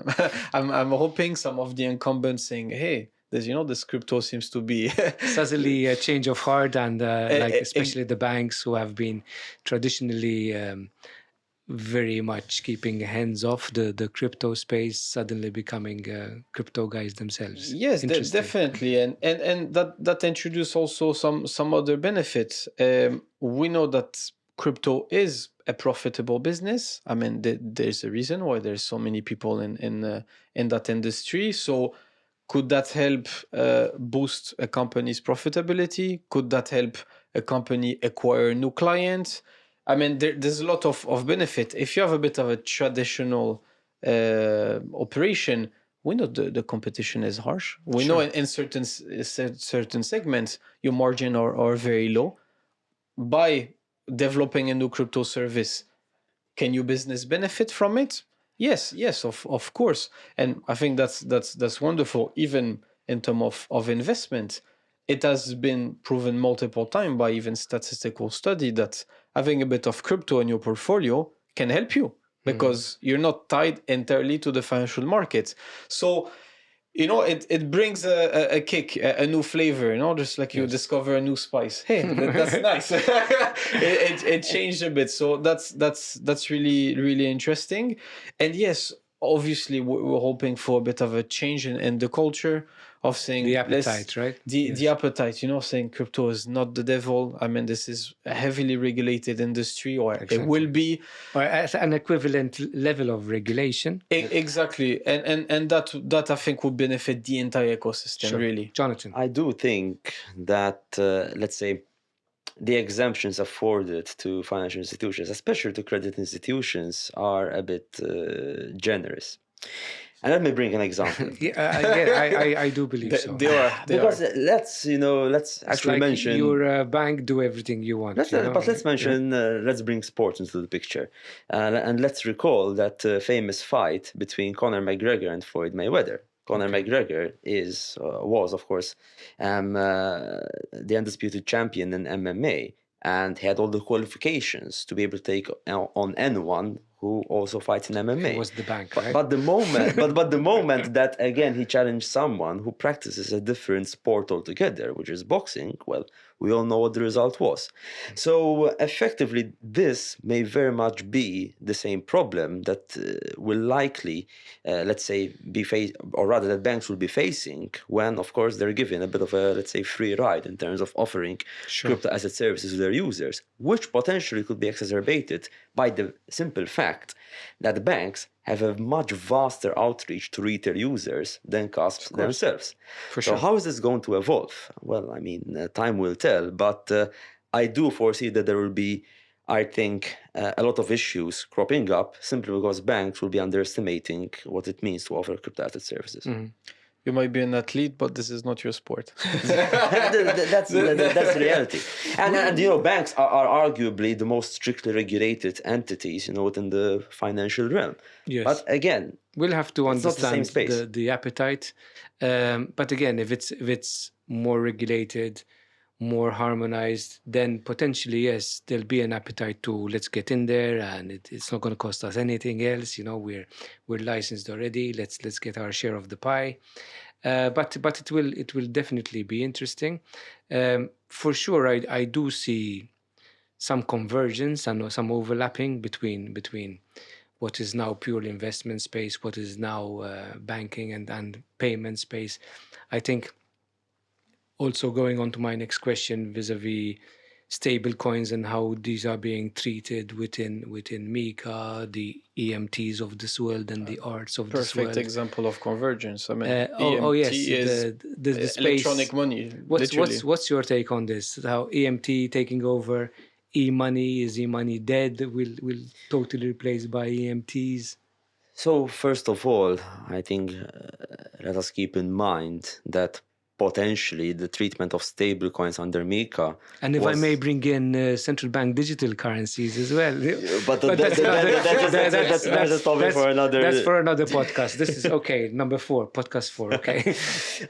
I'm hoping some of the incumbents saying, hey, this crypto seems to be suddenly a change of heart, and especially the banks who have been traditionally very much keeping hands off the crypto space, suddenly becoming crypto guys themselves. Yes, definitely, and that introduces also some other benefits. We know that crypto is a profitable business. There's a reason why there's so many people in that industry. So could that help boost a company's profitability? Could that help a company acquire new clients? There's a lot of benefit. If you have a bit of a traditional operation, we know the competition is harsh. We know in certain segments, your margin are very low. By developing a new crypto service, can your business benefit from it? Yes, of course. And I think that's wonderful. Even in terms of investment, it has been proven multiple times by even statistical study that having a bit of crypto in your portfolio can help you because you're not tied entirely to the financial markets. So it brings a kick, a new flavor, just like you discover a new spice. Hey, that's nice. it changed a bit. So that's really, really interesting. And yes, obviously we're hoping for a bit of a change in the culture of saying The appetite, right? The appetite, saying crypto is not the devil. I mean, this is a heavily regulated industry, or it will be, or at an equivalent level of regulation. Exactly, and that I think would benefit the entire ecosystem. Really, Jonathan. I do think that let's say the exemptions afforded to financial institutions, especially to credit institutions, are a bit generous. And let me bring an example. I do believe so. They are. Because let's actually mention your bank, do everything you want. But let's mention, let's bring sports into the picture, and let's recall that famous fight between Conor McGregor and Floyd Mayweather. Conor McGregor was, of course, the undisputed champion in MMA, and he had all the qualifications to be able to take on anyone who also fights in MMA. It was the bank, right? But the moment that again he challenged someone who practices a different sport altogether, which is boxing, well, we all know what the result was. So effectively, this may very much be the same problem that will likely, let's say, be faced, or rather that banks will be facing when, of course, they're given a bit of a, let's say, free ride in terms of offering crypto asset services to their users, which potentially could be exacerbated by the simple fact that banks have a much vaster outreach to retail users than cusps themselves. So how is this going to evolve? Well, I mean, time will tell, but I do foresee that there will be, I think, a lot of issues cropping up simply because banks will be underestimating what it means to offer crypto asset services. Mm-hmm. You might be an athlete, but this is not your sport. That's the reality. And banks are arguably the most strictly regulated entities, within the financial realm. Yes. But again, we'll have to understand the, the appetite. But again, if it's more regulated, more harmonized, then potentially, yes, there'll be an appetite to let's get in there, and it's not going to cost us anything else. We're licensed already. Let's get our share of the pie. But it will definitely be interesting. For sure, I do see some convergence and some overlapping between what is now purely investment space, what is now banking and payment space. I think. Also going on to my next question vis-a-vis stable coins and how these are being treated within MiCA, the EMTs of this world and the arts of this world. Perfect example of convergence. I mean, yes, is the space, electronic money. What's your take on this? How EMT taking over e-money? Is e-money dead? Will totally replaced by EMTs? So first of all, I think let us keep in mind that potentially the treatment of stable coins under MiCA. And if I may bring in central bank digital currencies as well. But that's a topic for another. That's for another podcast. This is okay. Number 4, podcast 4. Okay.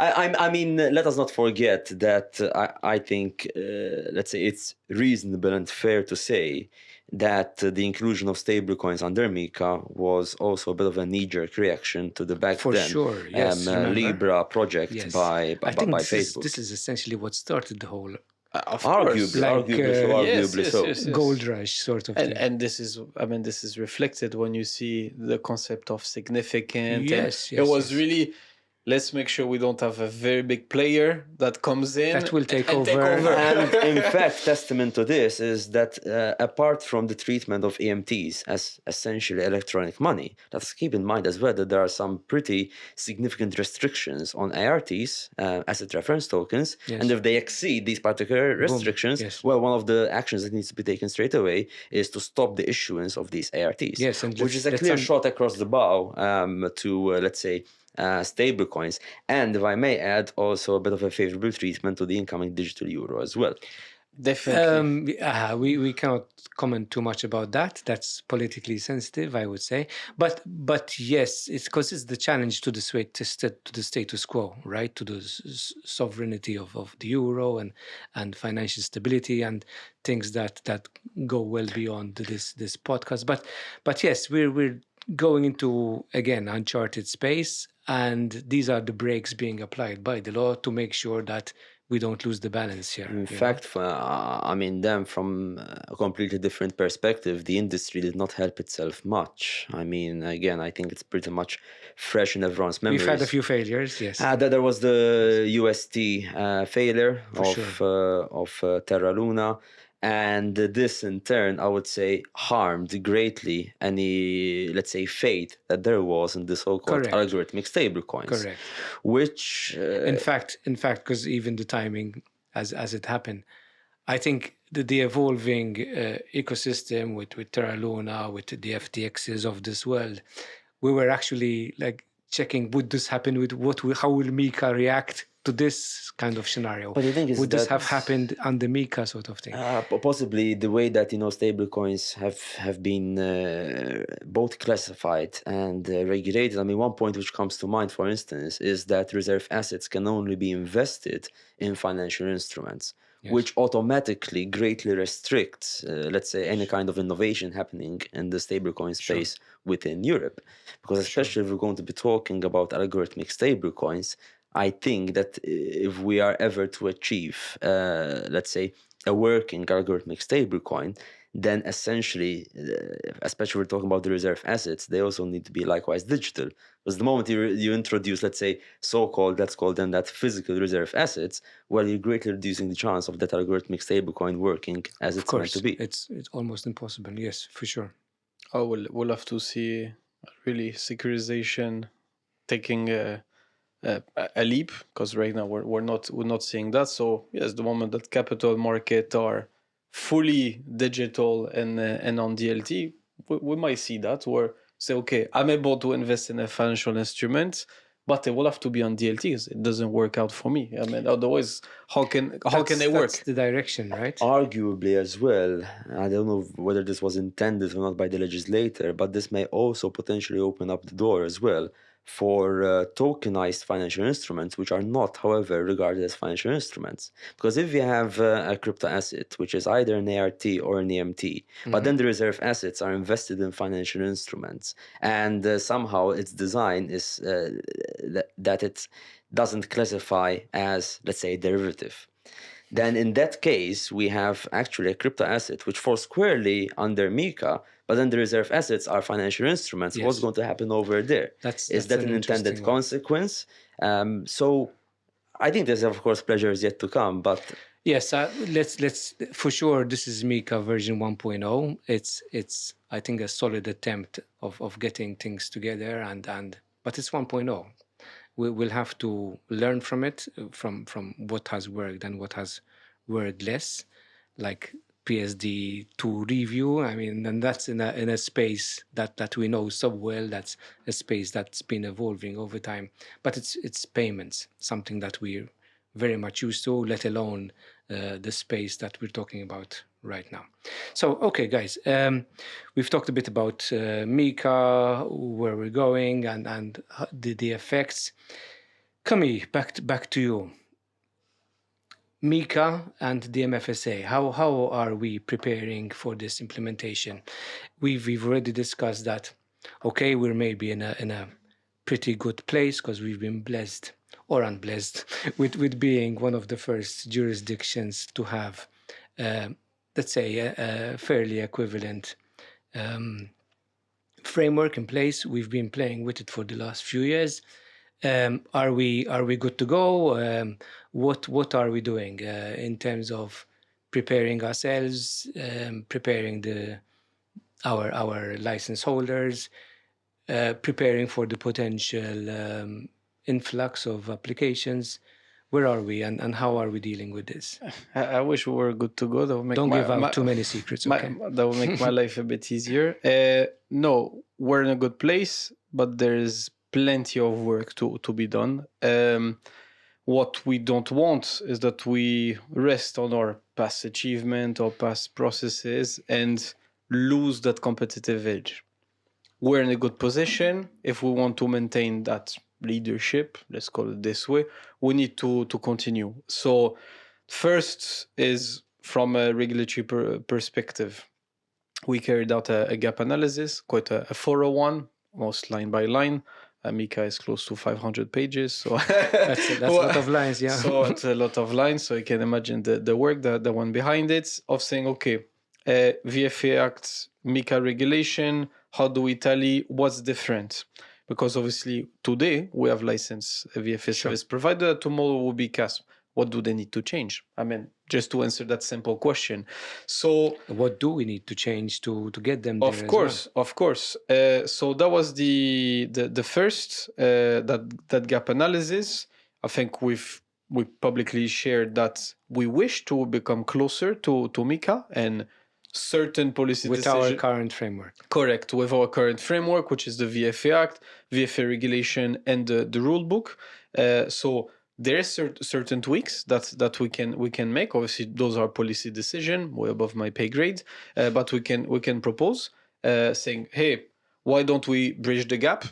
I mean, let us not forget that I think, let's say, it's reasonable and fair to say that the inclusion of stablecoins under MiCA was also a bit of a knee-jerk reaction to the back then Libra project by Facebook. This is essentially what started the whole. Arguably so. Yes. Gold rush sort of thing. And this is reflected when you see the concept of significant. Yes, it was really. Let's make sure we don't have a very big player that comes in that will take over. And in fact, testament to this is that apart from the treatment of EMTs as essentially electronic money, let's keep in mind as well that there are some pretty significant restrictions on ARTs, asset reference tokens, and if they exceed these particular restrictions, well, one of the actions that needs to be taken straight away is to stop the issuance of these ARTs, which is a clear shot across the bow to, let's say, stable coins, and if I may add, also a bit of a favorable treatment to the incoming digital euro as well. Definitely. We cannot comment too much about that. That's politically sensitive, I would say. But yes, it's because it's the challenge to the status quo, right? To the sovereignty of the euro and financial stability and things that go well beyond this podcast. But yes, we're going into again uncharted space. And these are the brakes being applied by the law to make sure that we don't lose the balance here. In fact, I mean, then from a completely different perspective, the industry did not help itself much. I mean, again, I think it's pretty much fresh in everyone's memories. We've had a few failures, yes. There was the UST failure of Terra Luna. And this, in turn, I would say, harmed greatly any, let's say, faith that there was in the so-called algorithmic stablecoins. Correct. Which, in fact, because even the timing, as it happened, I think the evolving ecosystem with Terra Luna, with the FTXs of this world, we were actually like checking, would this happen with how will MiCA react to this kind of scenario? But the thing is, would this have happened under MiCA sort of thing? Possibly the way that stablecoins have been both classified and regulated. I mean, one point which comes to mind, for instance, is that reserve assets can only be invested in financial instruments, which automatically greatly restricts, let's say, any kind of innovation happening in the stablecoin space within Europe. Because especially if we're going to be talking about algorithmic stablecoins, I think that if we are ever to achieve, let's say, a working algorithmic stablecoin, then essentially, especially we're talking about the reserve assets, they also need to be likewise digital. Because the moment you introduce, let's say, let's call them that physical reserve assets, well, you're greatly reducing the chance of that algorithmic stablecoin working as it's meant to be. It's almost impossible, yes, for sure. We'll have to see really securitization taking a leap, because right now we're not seeing that. So yes, the moment that capital market are fully digital and on DLT, we might see that, where say, okay, I'm able to invest in a financial instrument, but it will have to be on DLT because it doesn't work out for me. I mean, otherwise, how can they work? That's the direction, right? Arguably as well. I don't know whether this was intended or not by the legislator, but this may also potentially open up the door as well for tokenized financial instruments, which are not, however, regarded as financial instruments. Because if you have a crypto asset, which is either an ART or an EMT, but then the reserve assets are invested in financial instruments, and somehow its design is that it doesn't classify as, let's say, a derivative, then in that case, we have actually a crypto asset which falls squarely under MiCA, but then the reserve assets are financial instruments. Yes. What's going to happen over there? Is that an intended consequence? So I think there's, of course, pleasures yet to come, but... Yes, let's for sure, this is MiCA version 1.0. It's I think a solid attempt of getting things together, but it's 1.0. We'll have to learn from it, from what has worked and what has worked less, like PSD2 review. I mean, and that's in a space that we know so well. That's a space that's been evolving over time. But it's payments, something that we're very much used to, let alone the space that we're talking about right now. So, okay, guys, we've talked a bit about MiCA, where we're going, and the effects. Camille, back to you. MiCA and the MFSA, how are we preparing for this implementation? We've already discussed that. Okay, we're maybe in a pretty good place because we've been blessed or unblessed with being one of the first jurisdictions to have, let's say, a fairly equivalent framework in place. We've been playing with it for the last few years. Are we good to go? What are we doing in terms of preparing ourselves, preparing our license holders, preparing for the potential influx of applications? Where are we, and how are we dealing with this? I wish we were good to go. That would make Don't give out too many secrets. Okay, that would make my life a bit easier. No, we're in a good place, but there is plenty of work to be done. What we don't want is that we rest on our past achievement or past processes and lose that competitive edge. We're in a good position. If we want to maintain that leadership, let's call it this way, we need to continue. So first is from a regulatory perspective. We carried out a gap analysis, quite a thorough one, almost line by line. MiCA is close to 500 pages, so That's a lot of lines, yeah. So it's a lot of lines. So you can imagine the work that the one behind it of saying, okay, VFA Act, MiCA regulation, how do we tally? What's different? Because obviously today we have licensed VFA service provider. Tomorrow will be CASP. What do they need to change? I mean, just to answer that simple question. So what do we need to change to get them there? Of course. So that was the first that gap analysis. I think we publicly shared that we wish to become closer to MiCA and certain policy with our current framework. Correct, with our current framework, which is the VFA Act, VFA regulation, and the rule book. So there are certain tweaks that we can make. Obviously, those are policy decision, way above my pay grade. But we can propose saying, hey, why don't we bridge the gap?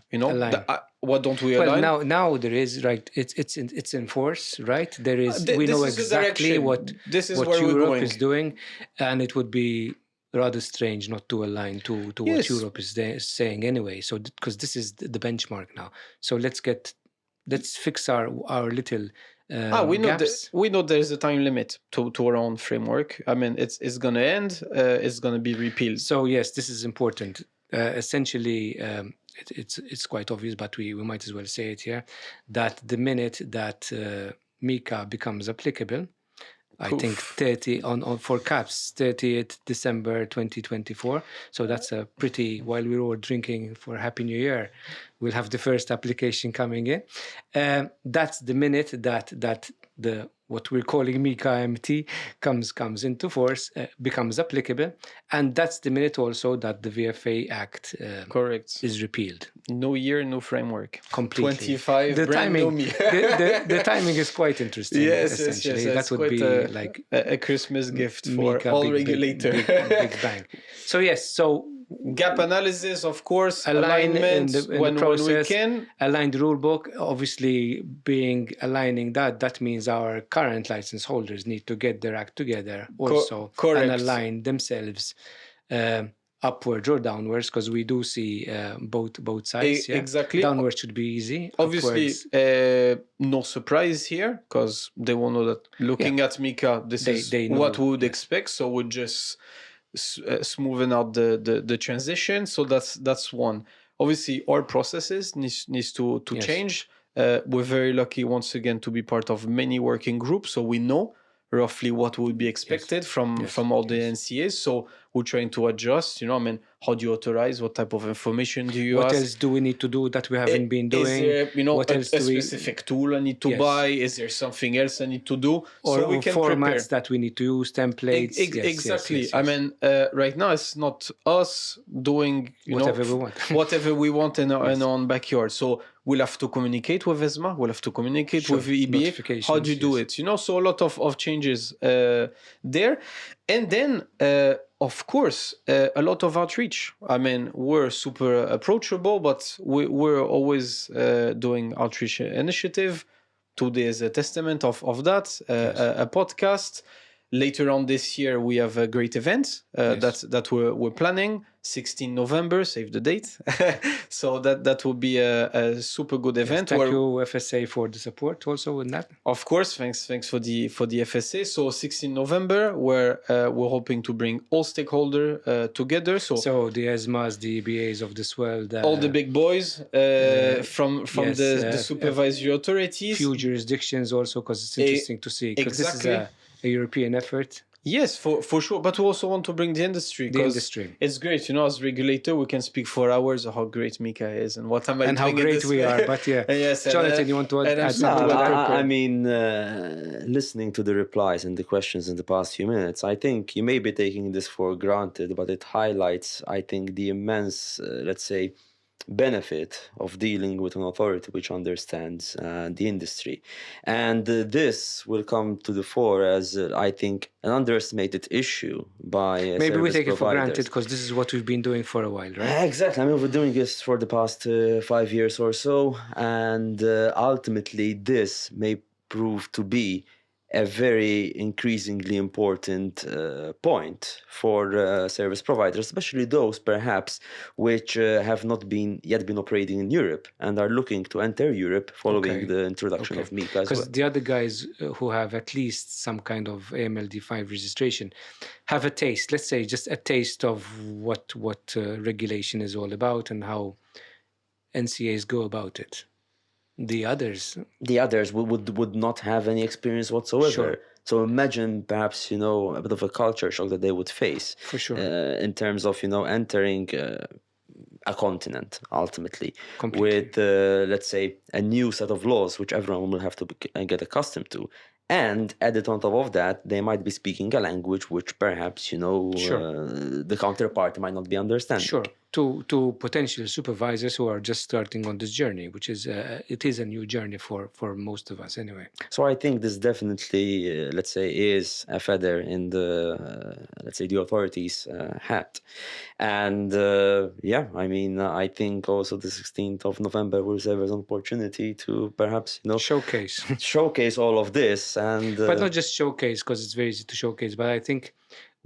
Why don't we align? Well, now there is, right. It's in force, right? There is. We know exactly what Europe is doing, and it would be rather strange not to align to what Europe is saying anyway. So because this is the benchmark now. So let's fix our little gaps. We know there's a time limit to our own framework. I mean, it's going to end. It's going to be repealed. So yes, this is important. Essentially, it's quite obvious, but we might as well say it here, that the minute that MiCA becomes applicable, I think 30 for caps 30th December 2024. So that's a pretty, while we're all drinking for Happy New Year, we'll have the first application coming in. That's the minute that the what we're calling MiCA MT comes into force, becomes applicable, and that's the minute also that the VFA Act is repealed. No year, no framework. Completely. 25. The timing. the timing is quite interesting. Yes, essentially, that would be like a Christmas gift for all regulators. Big bang. So yes, so. Gap analysis, of course, alignment when we can. Align the rule book, obviously aligning that means our current license holders need to get their act together also and align themselves upwards or downwards, because we do see both sides. Exactly. Downwards should be easy. Obviously, no surprise here, because they will know that looking at MiCA, this is what we would expect. So we'll just smoothing out the transition. So that's one. Obviously, our processes needs to change. We're very lucky once again to be part of many working groups, so we know roughly what would be expected from all the NCAs. So we're trying to adjust. I mean, how do you authorize? What type of information do you ask? What else do we need to do that we haven't been doing? Is there, what else a specific tool I need to buy? Is there something else I need to do? Or so we can formats that we need to use, templates. Exactly. Yes. I mean, right now it's not us doing whatever we want. Whatever we want in our own backyard. So we'll have to communicate with ESMA. We'll have to communicate with the EBA. How do you do it? So a lot of changes there. And then, of course, a lot of outreach. I mean, we're super approachable, but we're always doing outreach initiative. Today is a testament of that. A podcast. Later on this year, we have a great event that we're planning. 16 November, save the date. So that will be a super good event. Thank you, FSA, for the support also in that. Of course, thanks for the FSA. So 16 November, where we're hoping to bring all stakeholders together. So the ESMAs, the EBAs of this world, all the big boys from the supervisory authorities. Few jurisdictions also, because it's interesting to see. Because this is a European effort. Yes, for sure. But we also want to bring the industry. It's great. As regulator, we can speak for hours of how great MiCA is and what am I doing how great we are. But yes, Jonathan, you want to add something? I mean, listening to the replies and the questions in the past few minutes, I think you may be taking this for granted, but it highlights, I think, the immense, let's say, benefit of dealing with an authority which understands the industry. And this will come to the fore as, I think, an underestimated issue by maybe we take it for granted because this is what we've been doing for a while, right? Exactly. I mean, we're doing this for the past 5 years or so, and ultimately this may prove to be a very increasingly important point for service providers, especially those perhaps which have not yet been operating in Europe and are looking to enter Europe following the introduction of MiCA as well. Because the other guys who have at least some kind of AMLD5 registration have a taste, let's say just a taste of what regulation is all about and how NCAs go about it. The others would not have any experience whatsoever. Sure. So imagine perhaps, a bit of a culture shock that they would face. For sure. In terms of, entering a continent, ultimately. Completely. With, let's say, a new set of laws, which everyone will have to get accustomed to. And added on top of that, they might be speaking a language which perhaps, Sure. The counterpart might not be understanding. Sure. To potential supervisors who are just starting on this journey, which is it is a new journey for most of us anyway. So I think this definitely, let's say, is a feather in the, let's say, the authorities' hat. And I mean, I think also the 16th of November will serve as an opportunity to perhaps, showcase all of this. And but not just showcase, because it's very easy to showcase, but I think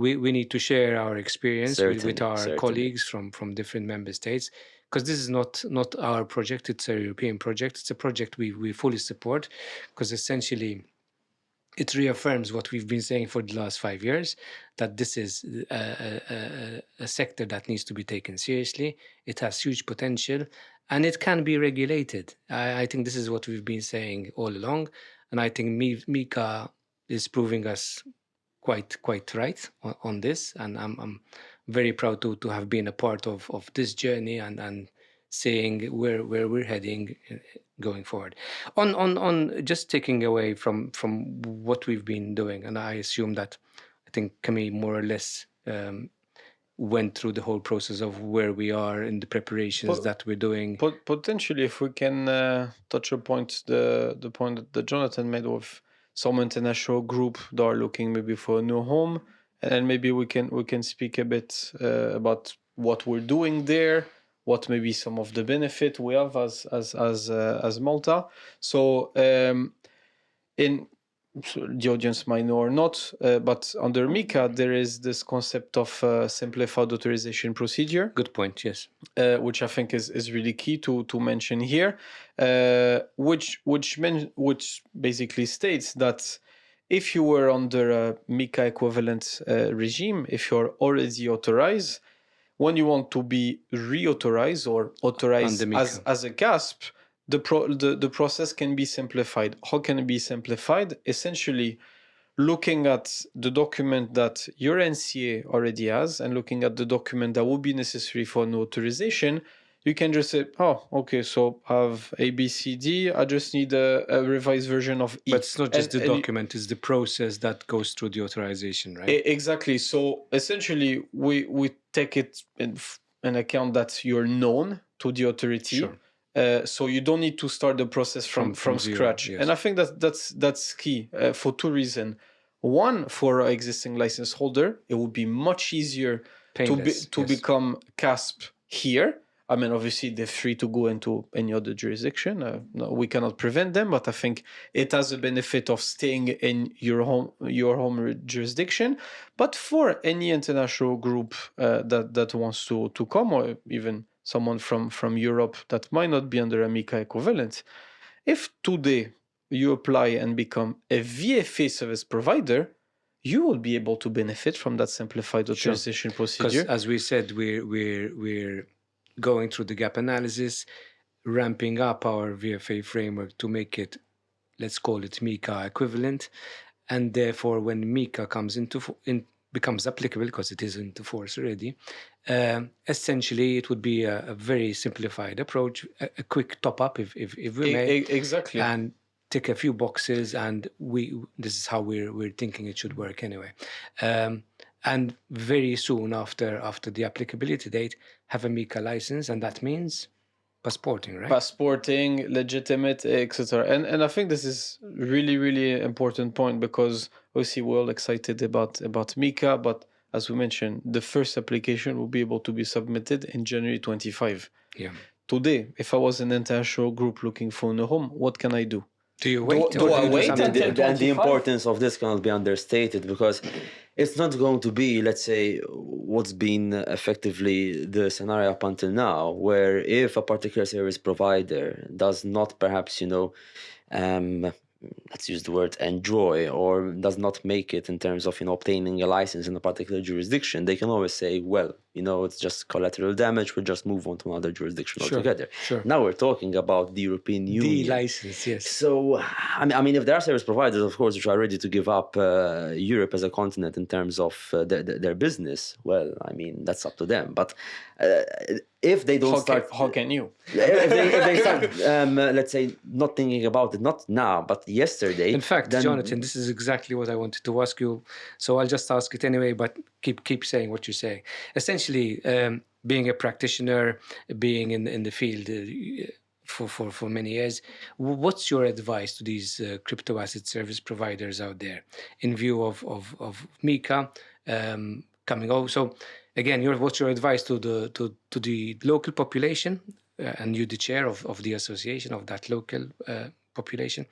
we need to share our experience with our colleagues from different member states, because this is not our project. It's a European project. It's a project we fully support, because essentially it reaffirms what we've been saying for the last 5 years, that this is a sector that needs to be taken seriously. It has huge potential and it can be regulated. I think this is what we've been saying all along. And I think MiCA is proving us quite right on this, and I'm very proud to have been a part of this journey and seeing where we're heading going forward. On just taking away from what we've been doing, and I assume that I think Camille more or less went through the whole process of where we are in the preparations that we're doing. Potentially, if we can touch upon the point that Jonathan made with some international group that are looking maybe for a new home, and maybe we can speak a bit about what we're doing there, what maybe some of the benefit we have as Malta. So the audience might know or not, but under MiCA there is this concept of simplified authorization procedure. Good point. Yes. Which I think is really key to mention here, which basically states that if you were under a MiCA equivalent regime, if you're already authorized, when you want to be reauthorized or authorized as a CASP, the process can be simplified. How can it be simplified? Essentially, looking at the document that your NCA already has and looking at the document that would be necessary for an authorization, you can just say, oh, okay, so I have A, B, C, D. I just need a revised version of E. But it's not just the document, it's the process that goes through the authorization, right? Exactly. So essentially, we take it in account that you're known to the authority. Sure. So you don't need to start the process from scratch. Zero, yes. And I think that's key for two reasons. One, for an existing license holder, it would be much easier to become CASP here. I mean, obviously, they're free to go into any other jurisdiction. No, we cannot prevent them, but I think it has a benefit of staying in your home jurisdiction. But for any international group that wants to come, or even someone from Europe that might not be under a MiCA equivalent, if today you apply and become a VFA service provider, you will be able to benefit from that simplified authorization procedure. Because as we said, we're going through the gap analysis, ramping up our VFA framework to make it, let's call it MiCA equivalent, and therefore when MiCA comes becomes applicable, because it is into force already, essentially it would be a very simplified approach, a quick top up if we may, exactly, and tick a few boxes, and this is how we're thinking it should work anyway. And very soon after the applicability date, have a MiCA license, and that means passporting, right? Passporting, legitimate, etc. And I think this is really important point, because obviously we're all excited about MiCA, but as we mentioned, the first application will be able to be submitted in January 25. Yeah. Today, if I was an international group looking for a home, what can I do? Do you wait? do I you wait something until different? And the 25? importance of this cannot be understated, because it's not going to be, let's say, what's been effectively the scenario up until now, where if a particular service provider does not perhaps, let's use the word enjoy, or does not make it in terms of obtaining a license in a particular jurisdiction, they can always say, well, it's just collateral damage, we'll just move on to another jurisdiction altogether. Sure. Now we're talking about the European Union. The license, yes. So, I mean, if there are service providers, of course, which are ready to give up Europe as a continent in terms of their business, well, I mean, that's up to them. But if they don't How can you? if they start, let's say, not thinking about it, not now, but yesterday. In fact, then, Jonathan, this is exactly what I wanted to ask you. So I'll just ask it anyway, but keep saying what you're saying. Essentially, being a practitioner, being in the field for many years, what's your advice to these crypto asset service providers out there in view of MiCA coming out? So again, what's your advice to the local population, and you're the chair of the association of that local population,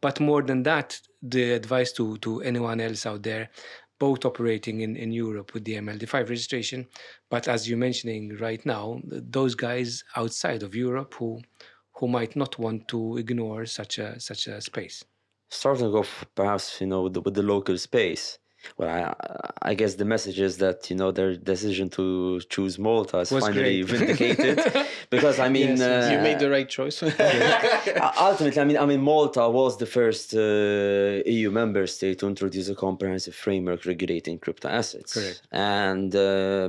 but more than that, the advice to anyone else out there, both operating in Europe with the MLD5 registration, but as you're mentioning right now, those guys outside of Europe who might not want to ignore such a space. Starting off perhaps, with the local space. Well, I guess the message is that, their decision to choose Malta is finally vindicated. Because, I mean... Yes, you made the right choice. Ultimately, I mean, Malta was the first EU member state to introduce a comprehensive framework regulating crypto assets. Correct. And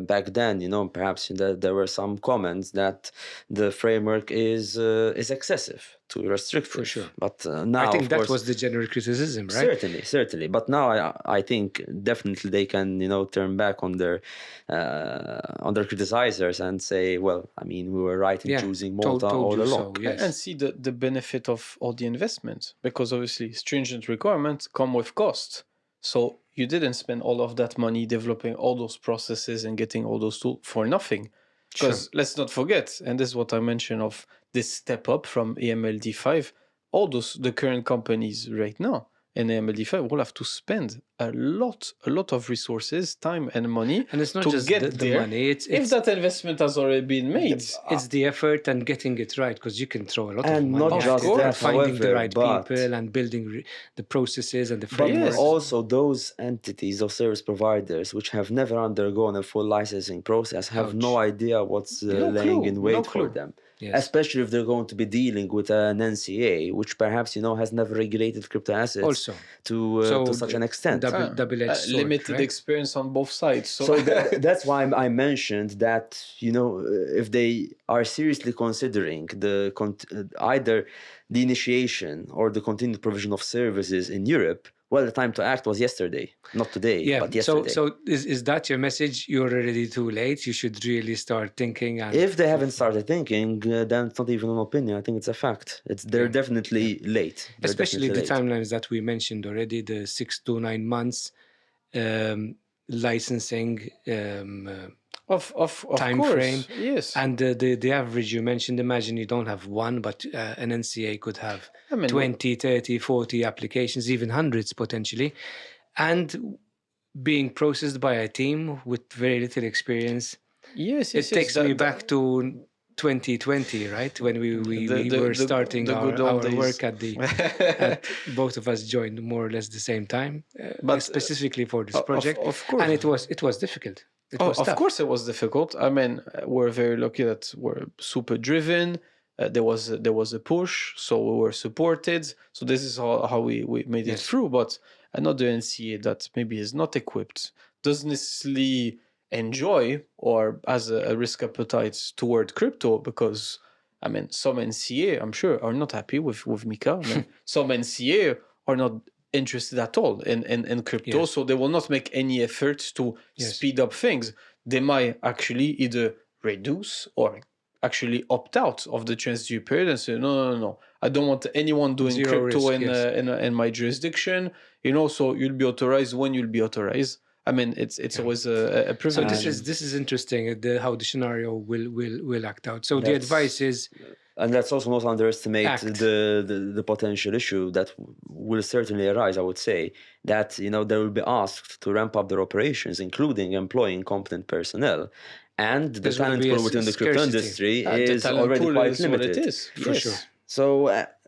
back then, perhaps there were some comments that the framework is excessive, too restrictive. For sure. But now, I think of that course, was the general criticism, right? Certainly. But now I think definitely they can, turn back on their criticizers and say, well, I mean, we were right in choosing Malta all along. So, yes. And see the benefit of all the investment, because obviously stringent requirements come with cost. So you didn't spend all of that money developing all those processes and getting all those tools for nothing. Because let's not forget, and this is what I mentioned of this step up from AMLD5, the current companies right now in AMLD5 will have to spend a lot of resources, time and money, and it's not to just get the money. If that investment has already been made, it's the effort and getting it right, because you can throw a lot of money not just at that, finding the right but people and building the processes and the frameworks. But also those entities or service providers which have never undergone a full licensing process have no idea what's laying in wait for them. Yes. Especially if they're going to be dealing with an NCA, which perhaps has never regulated crypto assets also to such an extent. Double-edged sword, limited right? experience on both sides. So that's why I mentioned that if they are seriously considering either the initiation or the continued provision of services in Europe, well, the time to act was yesterday, not today, but yesterday. So is that your message? You're already too late. You should really start thinking. And if they haven't started thinking, then it's not even an opinion. I think it's a fact. They're definitely late. Especially the timelines that we mentioned already, the 6 to 9 months licensing of time course, frame. Yes. And the average you mentioned, imagine you don't have one, but an NCA could have 20, 30, 40 applications, even hundreds potentially, and being processed by a team with very little experience. Yes. It takes me back to 2020, right? When we were starting our work at both of us joined more or less the same time, but specifically for this project. Of course. And it was difficult. Of course it was difficult. I mean, we're very lucky that we're super driven. There was a push, so we were supported. So this is how we made it through. But another NCA that maybe is not equipped, doesn't necessarily enjoy or has a risk appetite toward crypto, because I mean, some NCA, I'm sure, are not happy with MiCA. I mean, some NCA are not interested at all in crypto, so they will not make any efforts to speed up things. They might actually either reduce or actually opt out of the transition period and say, no, I don't want anyone doing crypto in my jurisdiction. So you'll be authorized when you'll be authorized. I mean, it's always a privilege. So this is interesting, how the scenario will act out. So the advice is And let's also not underestimate Act. the potential issue that will certainly arise, I would say, that they will be asked to ramp up their operations, including employing competent personnel. And the There's gonna talent be a pool within the crypto scarcity. industry The is talent already pool quite is what limited. it is. For Yes. sure. So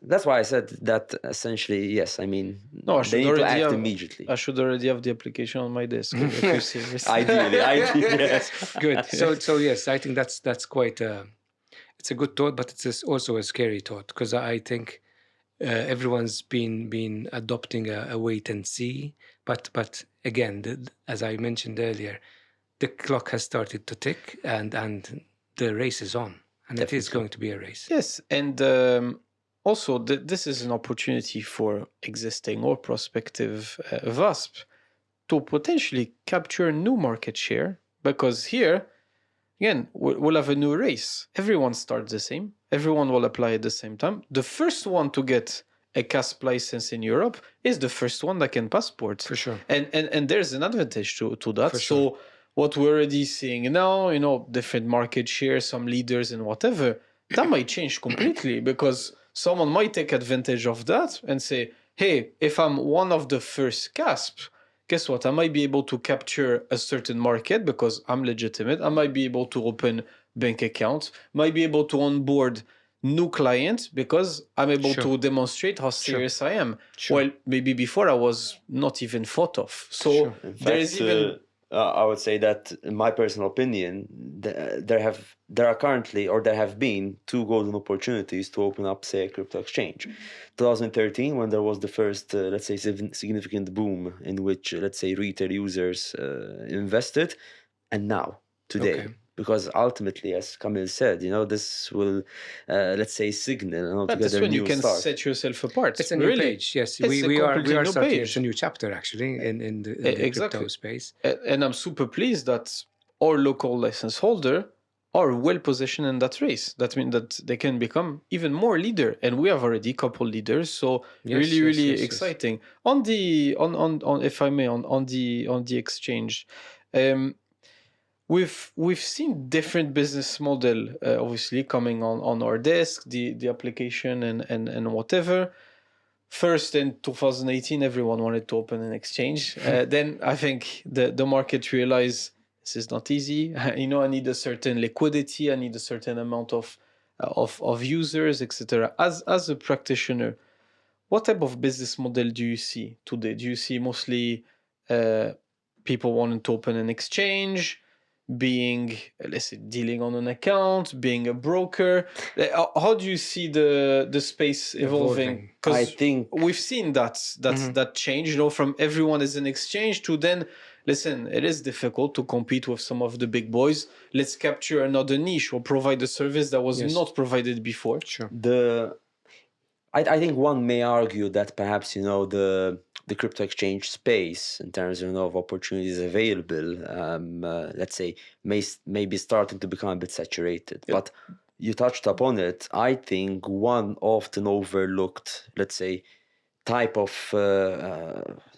that's why I said that essentially, yes, I mean, No, I they should need to already act have. immediately. I should already have the application on my desk. If you're serious. Ideally, yes. Good. So yes, I think that's quite it's a good thought, but it's also a scary thought, because I think everyone's been adopting a wait and see. But again, as I mentioned earlier, the clock has started to tick, and the race is on, and it is Definitely. going to be a race. Yes, and also this is an opportunity for existing or prospective VASP to potentially capture new market share, because here, again, we'll have a new race. Everyone starts the same. Everyone will apply at the same time. The first one to get a CASP license in Europe is the first one that can passport. For sure. And there's an advantage to that. For sure. So what we're already seeing now, different market shares, some leaders and whatever, that might change completely, because someone might take advantage of that and say, hey, if I'm one of the first CASP, guess what? I might be able to capture a certain market because I'm legitimate. I might be able to open bank accounts, might be able to onboard new clients because I'm able Sure. to demonstrate how serious I am. Sure. Well, maybe before I was not even thought of. So Sure. In fact, there is even I would say that, in my personal opinion, there have been two golden opportunities to open up, say, a crypto exchange. 2013, when there was the first, let's say, significant boom in which, let's say, retail users invested, and now, today. Okay. Because ultimately, as Camille said, this will, let's say, signal an but that's altogether when you new can start. set yourself apart. It's a new Really. page. Yes, It's we a are completely new starting. page. It's a new chapter, actually, in the Exactly. crypto space. And I'm super pleased that our local license holder are well positioned in that race. That means that they can become even more leader, and we have already a couple leaders. So Yes, really yes. exciting. On the on if I may on the exchange, we've seen different business model obviously coming on our desk, the application and whatever. First, in 2018, everyone wanted to open an exchange. Then I think the market realized this is not easy. I need a certain liquidity. I need a certain amount of users, etc. As a practitioner, what type of business model do you see today? Do you see mostly people wanting to open an exchange, being, let's say, dealing on an account, being a broker? How do you see the space evolving? I Because think we've seen that change, from everyone is an exchange to then, listen, it is difficult to compete with some of the big boys. Let's capture another niche or provide a service that was Yes. not provided before. Sure. I think one may argue that perhaps the crypto exchange space, in terms of opportunities available, let's say, may be starting to become a bit saturated. Yeah. But you touched upon it. I think one often overlooked, let's say, type of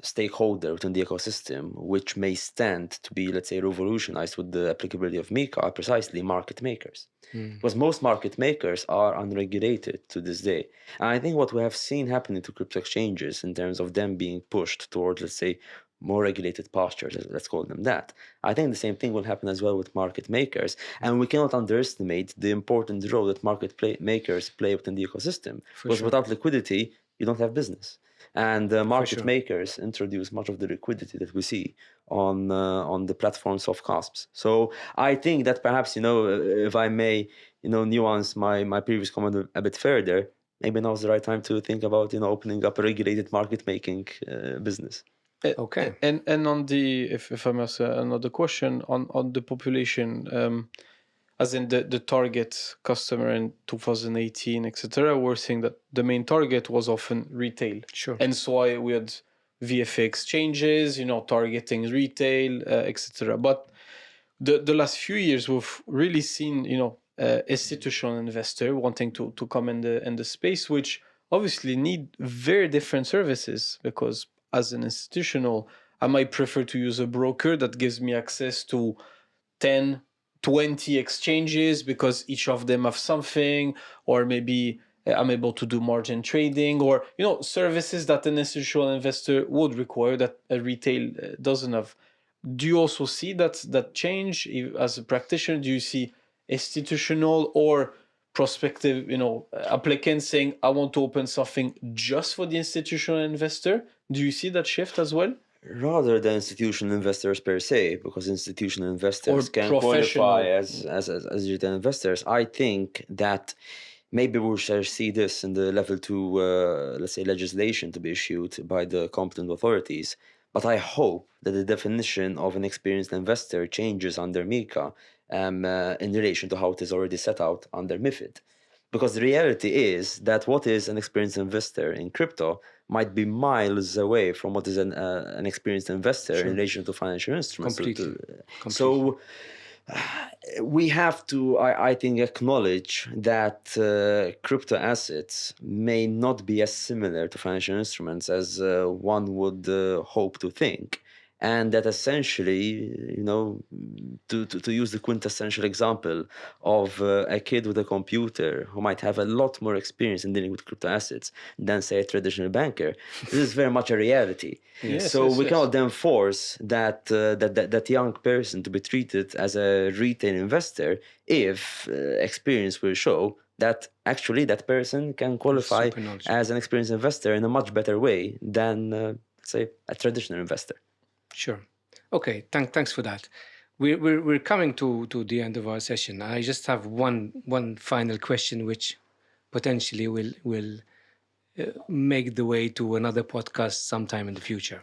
stakeholder within the ecosystem, which may stand to be, let's say, revolutionized with the applicability of MiCA, are precisely market makers. Because most market makers are unregulated to this day. And I think what we have seen happening to crypto exchanges in terms of them being pushed towards, let's say, more regulated postures, let's call them that. I think the same thing will happen as well with market makers. And we cannot underestimate the important role that market makers play within the ecosystem. Because without liquidity, you don't have business. And market makers introduce much of the liquidity that we see on the platforms of CASPs. So I think that perhaps, if I may, nuance my previous comment a bit further, maybe now is the right time to think about, opening up a regulated market making business. Okay. And on the, if I must another question on the population, as in the target customer in 2018, etc., we're seeing that the main target was often retail. Sure. And so we had VFA exchanges, targeting retail, etc. But the last few years, we've really seen, institutional investor wanting to come in the space, which obviously need very different services, because as an institutional, I might prefer to use a broker that gives me access to 10, 20 exchanges because each of them have something, or maybe I'm able to do margin trading, or services that an institutional investor would require that a retail doesn't have. Do you also see that change as a practitioner? Do you see institutional or prospective applicants saying, I want to open something just for the institutional investor? Do you see that shift as well? Rather than institutional investors per se, because institutional investors Or can professional. qualify as retail investors, I think that maybe we shall see this in the level 2, let's say, legislation to be issued by the competent authorities. But I hope that the definition of an experienced investor changes under MiCA in relation to how it is already set out under MiFID. Because the reality is that what is an experienced investor in crypto might be miles away from what is an experienced investor in relation to financial instruments. Completely. So we have to, I think, acknowledge that crypto assets may not be as similar to financial instruments as one would hope to think. And that essentially, to use the quintessential example of a kid with a computer who might have a lot more experience in dealing with crypto assets than, say, a traditional banker, this is very much a reality. We cannot then force that young person to be treated as a retail investor if experience will show that actually that person can qualify as an experienced investor in a much better way than, say, a traditional investor. Sure. Okay. Thanks for that. We're coming to the end of our session. I just have one final question, which potentially will make the way to another podcast sometime in the future.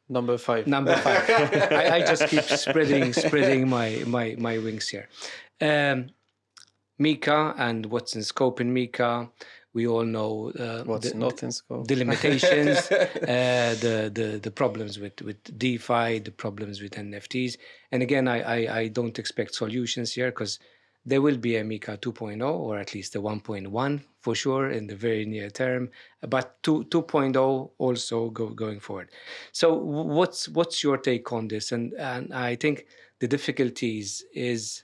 Number 5. I just keep spreading my wings here. MiCA and what's in scope in MiCA. We all know what's not in scope. The limitations, the problems with DeFi, the problems with NFTs. And again, I don't expect solutions here because there will be a MiCA 2.0 or at least a 1.1 for sure in the very near term, but 2.0 also going forward. So what's your take on this? And I think the difficulties is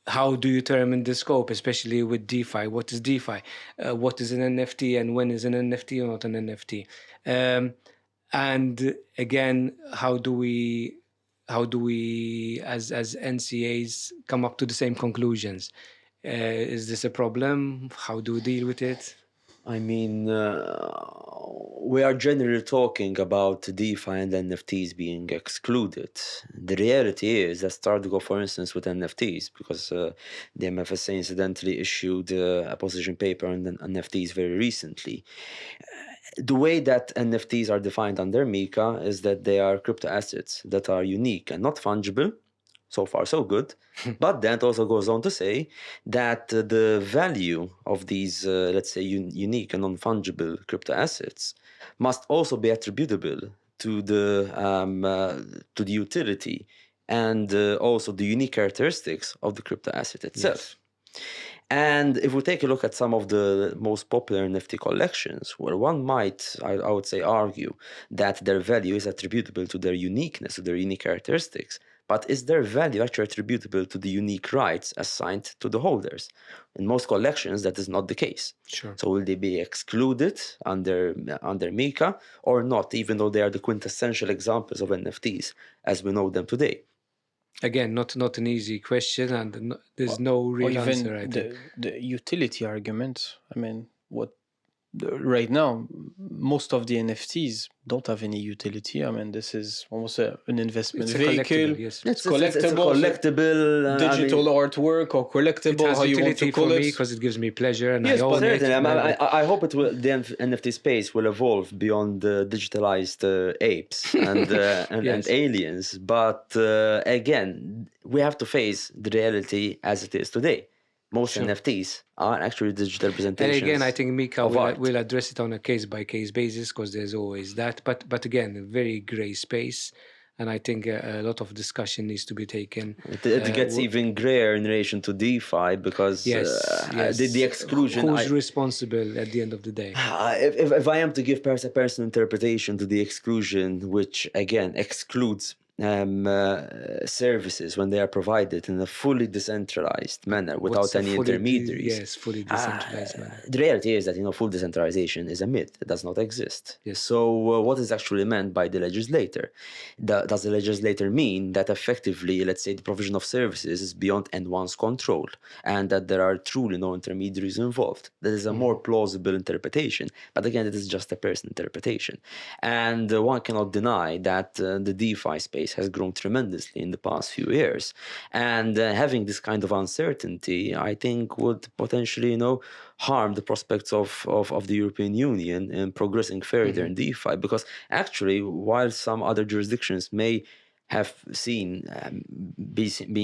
how do you determine the scope, especially with DeFi? What is DeFi? What is an NFT and when is an NFT or not an NFT? And again, how do we as NCAs come up to the same conclusions? Is this a problem? How do we deal with it? I mean, we are generally talking about DeFi and NFTs being excluded. The reality is, let's start to go, for instance, with NFTs, because the FSA incidentally issued a position paper on NFTs very recently. The way that NFTs are defined under MiCA is that they are crypto assets that are unique and not fungible. So far, so good. But then it also goes on to say that the value of these, let's say, unique and non-fungible crypto assets must also be attributable to the utility and also the unique characteristics of the crypto asset itself. Yes. And if we take a look at some of the most popular NFT collections, where one might, I would say, argue that their value is attributable to their uniqueness, to their unique characteristics. But is their value actually attributable to the unique rights assigned to the holders? In most collections, that is not the case. Sure. So will they be excluded under MiCA or not, even though they are the quintessential examples of NFTs as we know them today? Again, not an easy question, and there's no real answer. I think the utility argument. I mean, right now, most of the NFTs don't have any utility. I mean, this is almost an investment vehicle. Yes. It's collectible. Digital artwork or collectible. It has how you want utility to call for it. me because it gives me pleasure and yes, I own it. I hope it will. The NFT space will evolve beyond the digitalized apes and and aliens. But again, we have to face the reality as it is today. Most NFTs are actually digital representations. And again, I think MiCA will address it on a case-by-case basis because there's always that. But again, a very grey space. And I think a lot of discussion needs to be taken. It gets even grayer in relation to DeFi because the exclusion... Who's responsible at the end of the day? If I am to give perhaps a personal interpretation to the exclusion, which again excludes services, when they are provided in a fully decentralized manner without any intermediaries. Yes, fully decentralized manner. The reality is that full decentralization is a myth. It does not exist. Yes. So what is actually meant by the legislator? Does the legislator mean that effectively, let's say, the provision of services is beyond anyone's control and that there are truly no intermediaries involved? That is a more plausible interpretation. But again, it is just a personal interpretation. And one cannot deny that the DeFi space has grown tremendously in the past few years. And having this kind of uncertainty, I think, would potentially, harm the prospects of the European Union in progressing further in DeFi. Because actually, while some other jurisdictions may have been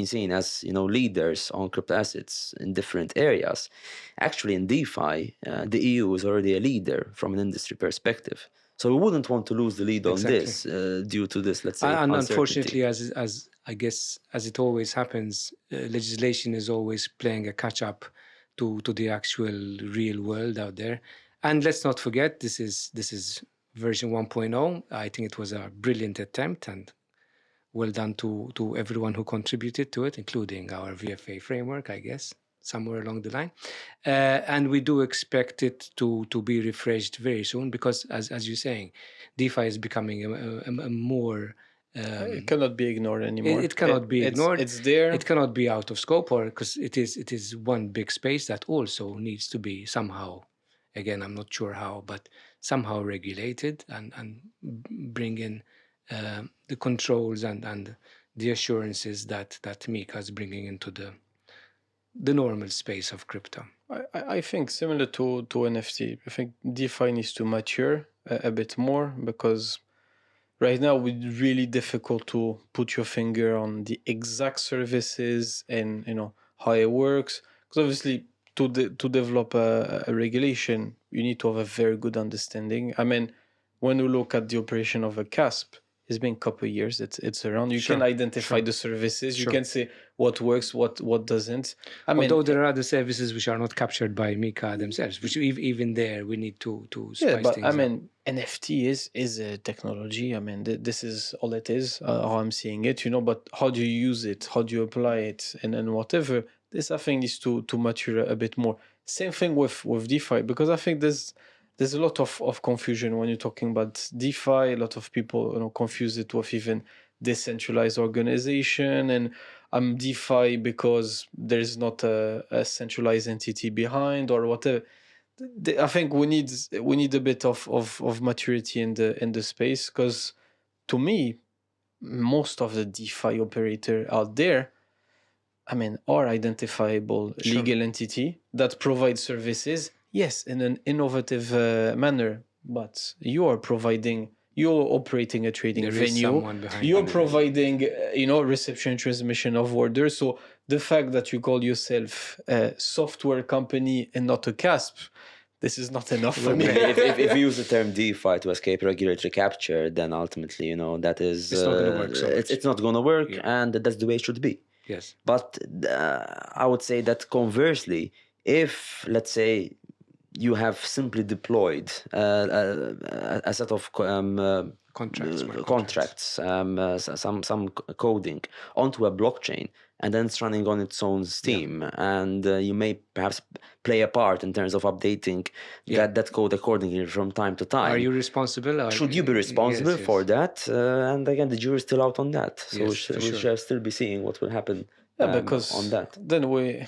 seen as leaders on crypto assets in different areas, actually in DeFi, the EU is already a leader from an industry perspective. So we wouldn't want to lose the lead on this due to this, let's say, and uncertainty. unfortunately, as I guess as it always happens, legislation is always playing a catch up to the actual real world out there. And let's not forget, this is version 1.0. I think it was a brilliant attempt, and well done to everyone who contributed to it, including our VFA framework, I guess, somewhere along the line. And we do expect it to be refreshed very soon because, as you're saying, DeFi is becoming a more... it cannot be ignored anymore. It cannot be ignored. It's there. It cannot be out of scope, or because it is one big space that also needs to be somehow, again, I'm not sure how, but somehow regulated and bring in the controls and the assurances that MiCA is bringing into the normal space of crypto. I think similar to NFT, I think DeFi needs to mature a bit more because right now it's really difficult to put your finger on the exact services and how it works. Because obviously to develop a regulation, you need to have a very good understanding. I mean, when you look at the operation of a CASP, it's been a couple of years. It's around. You can identify the services. You can say what works, what doesn't. Although there are other services which are not captured by MiCA themselves, which even there we need to spice things up. NFT is a technology. This is all it is. How I'm seeing it, But how do you use it? How do you apply it? And whatever. This I think needs to mature a bit more. Same thing with DeFi, because I think there's a lot of confusion when you're talking about DeFi. A lot of people confuse it with even decentralized organization, and I'm DeFi because there's not a centralized entity behind or whatever. I think we need a bit of maturity in the space, because to me, most of the DeFi operator out there, are identifiable legal entity that provides services. Yes, in an innovative manner, but you're operating a trading venue. You're providing, reception and transmission of orders. So the fact that you call yourself a software company and not a CASP, this is not enough for me. If you use the term DeFi to escape regulatory capture, then ultimately, that is... It's not going to work. It's not going to work, and that's the way it should be. Yes. But I would say that conversely, if, let's say, you have simply deployed a set of contracts, some coding onto a blockchain, and then it's running on its own steam, and you may perhaps play a part in terms of updating that code accordingly from time to time. Are you responsible? Should you be responsible for that? And again, the jury's still out on that, so we shall still be seeing what will happen because on that. Then we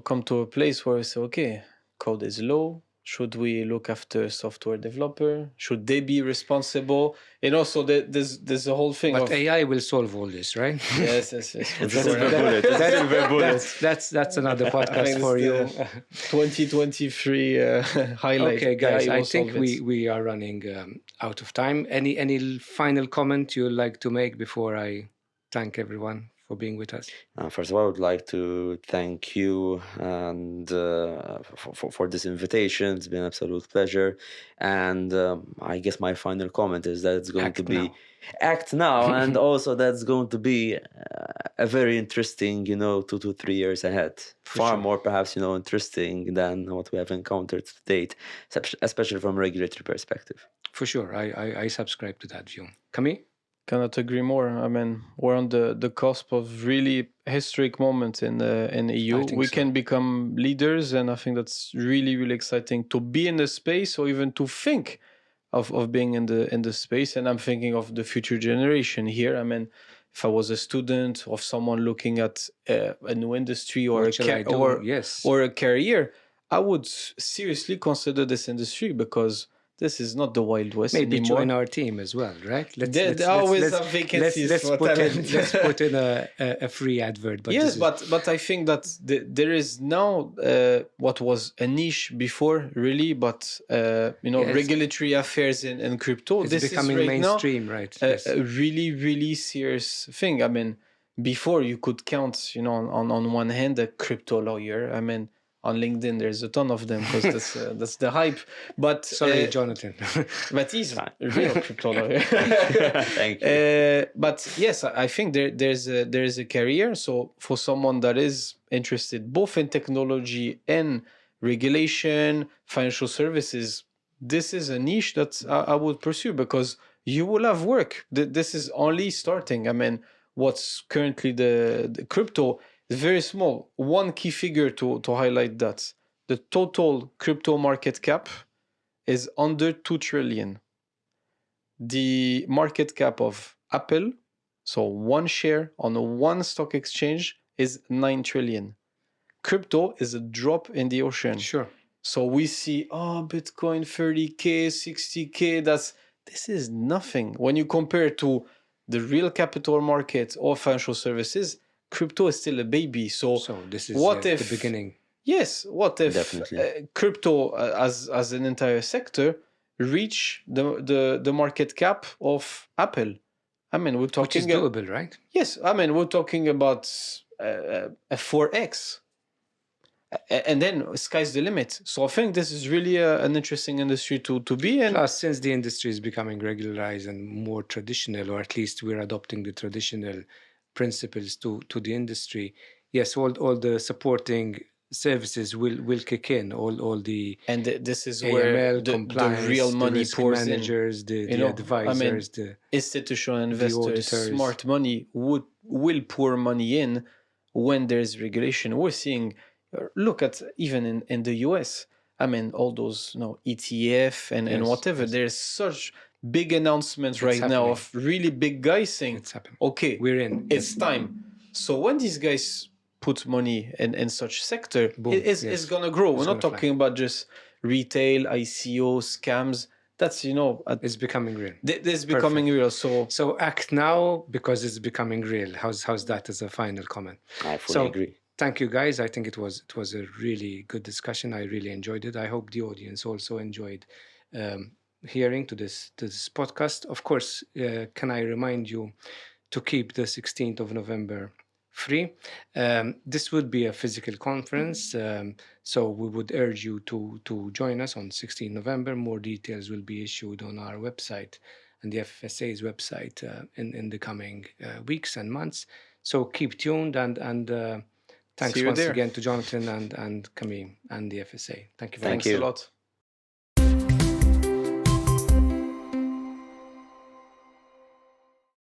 come to a place where we say, okay, code is low. Should we look after software developer? Should they be responsible? And also, there's a whole thing. But AI will solve all this, right? Yes. That's another podcast for you. 2023 highlight. Okay, guys, I think we are running out of time. Any final comment you'd like to make before I thank everyone for being with us? First of all, I would like to thank you and for this invitation. It's been an absolute pleasure. And I guess my final comment is that it's going to be act now, and also that's going to be a very interesting, 2 to 3 years ahead. Far more perhaps, interesting than what we have encountered to date, especially from a regulatory perspective. For sure. I subscribe to that view. Camille? Cannot agree more. I mean, we're on the cusp of really historic moment in the EU. We can become leaders, and I think that's really, really exciting to be in the space, or even to think of being in the space. And I'm thinking of the future generation here. I mean, if I was a student of someone looking at a new industry or or a career, I would seriously consider this industry, because this is not the Wild West Maybe anymore. join our team as well, right? Let's have vacancies. Let's put in a free advert. But yes, but I think that there is now what was a niche before, really, but regulatory affairs in crypto. It's this becoming is mainstream, now, right? A really, really serious thing. I mean, before you could count, on one hand a crypto lawyer. I mean, on LinkedIn, there's a ton of them, because that's the hype. But sorry, Jonathan, but he's a real crypto lawyer. Thank you. But yes, I think there's a career. So for someone that is interested both in technology and regulation, financial services, this is a niche that I would pursue, because you will have work. This is only starting. I mean, what's currently the crypto is very small. One key figure to highlight that: the total crypto market cap is under 2 trillion. The market cap of Apple, so one share on one stock exchange, is 9 trillion. Crypto is a drop in the ocean. Sure. So we see, Bitcoin 30K, 60K, this is nothing. When you compare to the real capital market or financial services, crypto is still a baby. So this is the beginning. Yes, what if crypto as an entire sector reach the market cap of Apple? I mean, we're talking, which is doable, right? Yes, I mean, we're talking about a 4x. And then sky's the limit. So I think this is really an interesting industry to be in. Plus, since the industry is becoming regularized and more traditional, or at least we're adopting the traditional principles to the industry, yes, all the supporting services will kick in. All the and this is AML, where compliance, the real money pours managers, in. The advisors, the institutional investors, smart money will pour money in when there's regulation. We're seeing, look at even in the US. I mean, all those ETF and whatever. Yes. There's such big announcements now of really big guys saying, okay, we're in. It's time. So when these guys put money in such sector, it's going to grow. We're not talking about just retail, ICO, scams. That's, it's becoming real. It's becoming real. So act now, because it's becoming real. How's that as a final comment? I fully agree. Thank you, guys. I think it was a really good discussion. I really enjoyed it. I hope the audience also enjoyed hearing to this podcast. Of course, can I remind you to keep the 16th of November free. This would be a physical conference, so we would urge you to join us on 16 November. More details will be issued on our website and the FSA's website in the coming weeks and months. So keep tuned, and thanks once again to Jonathan and Camille and the FSA. Thank you very much. Thanks a lot.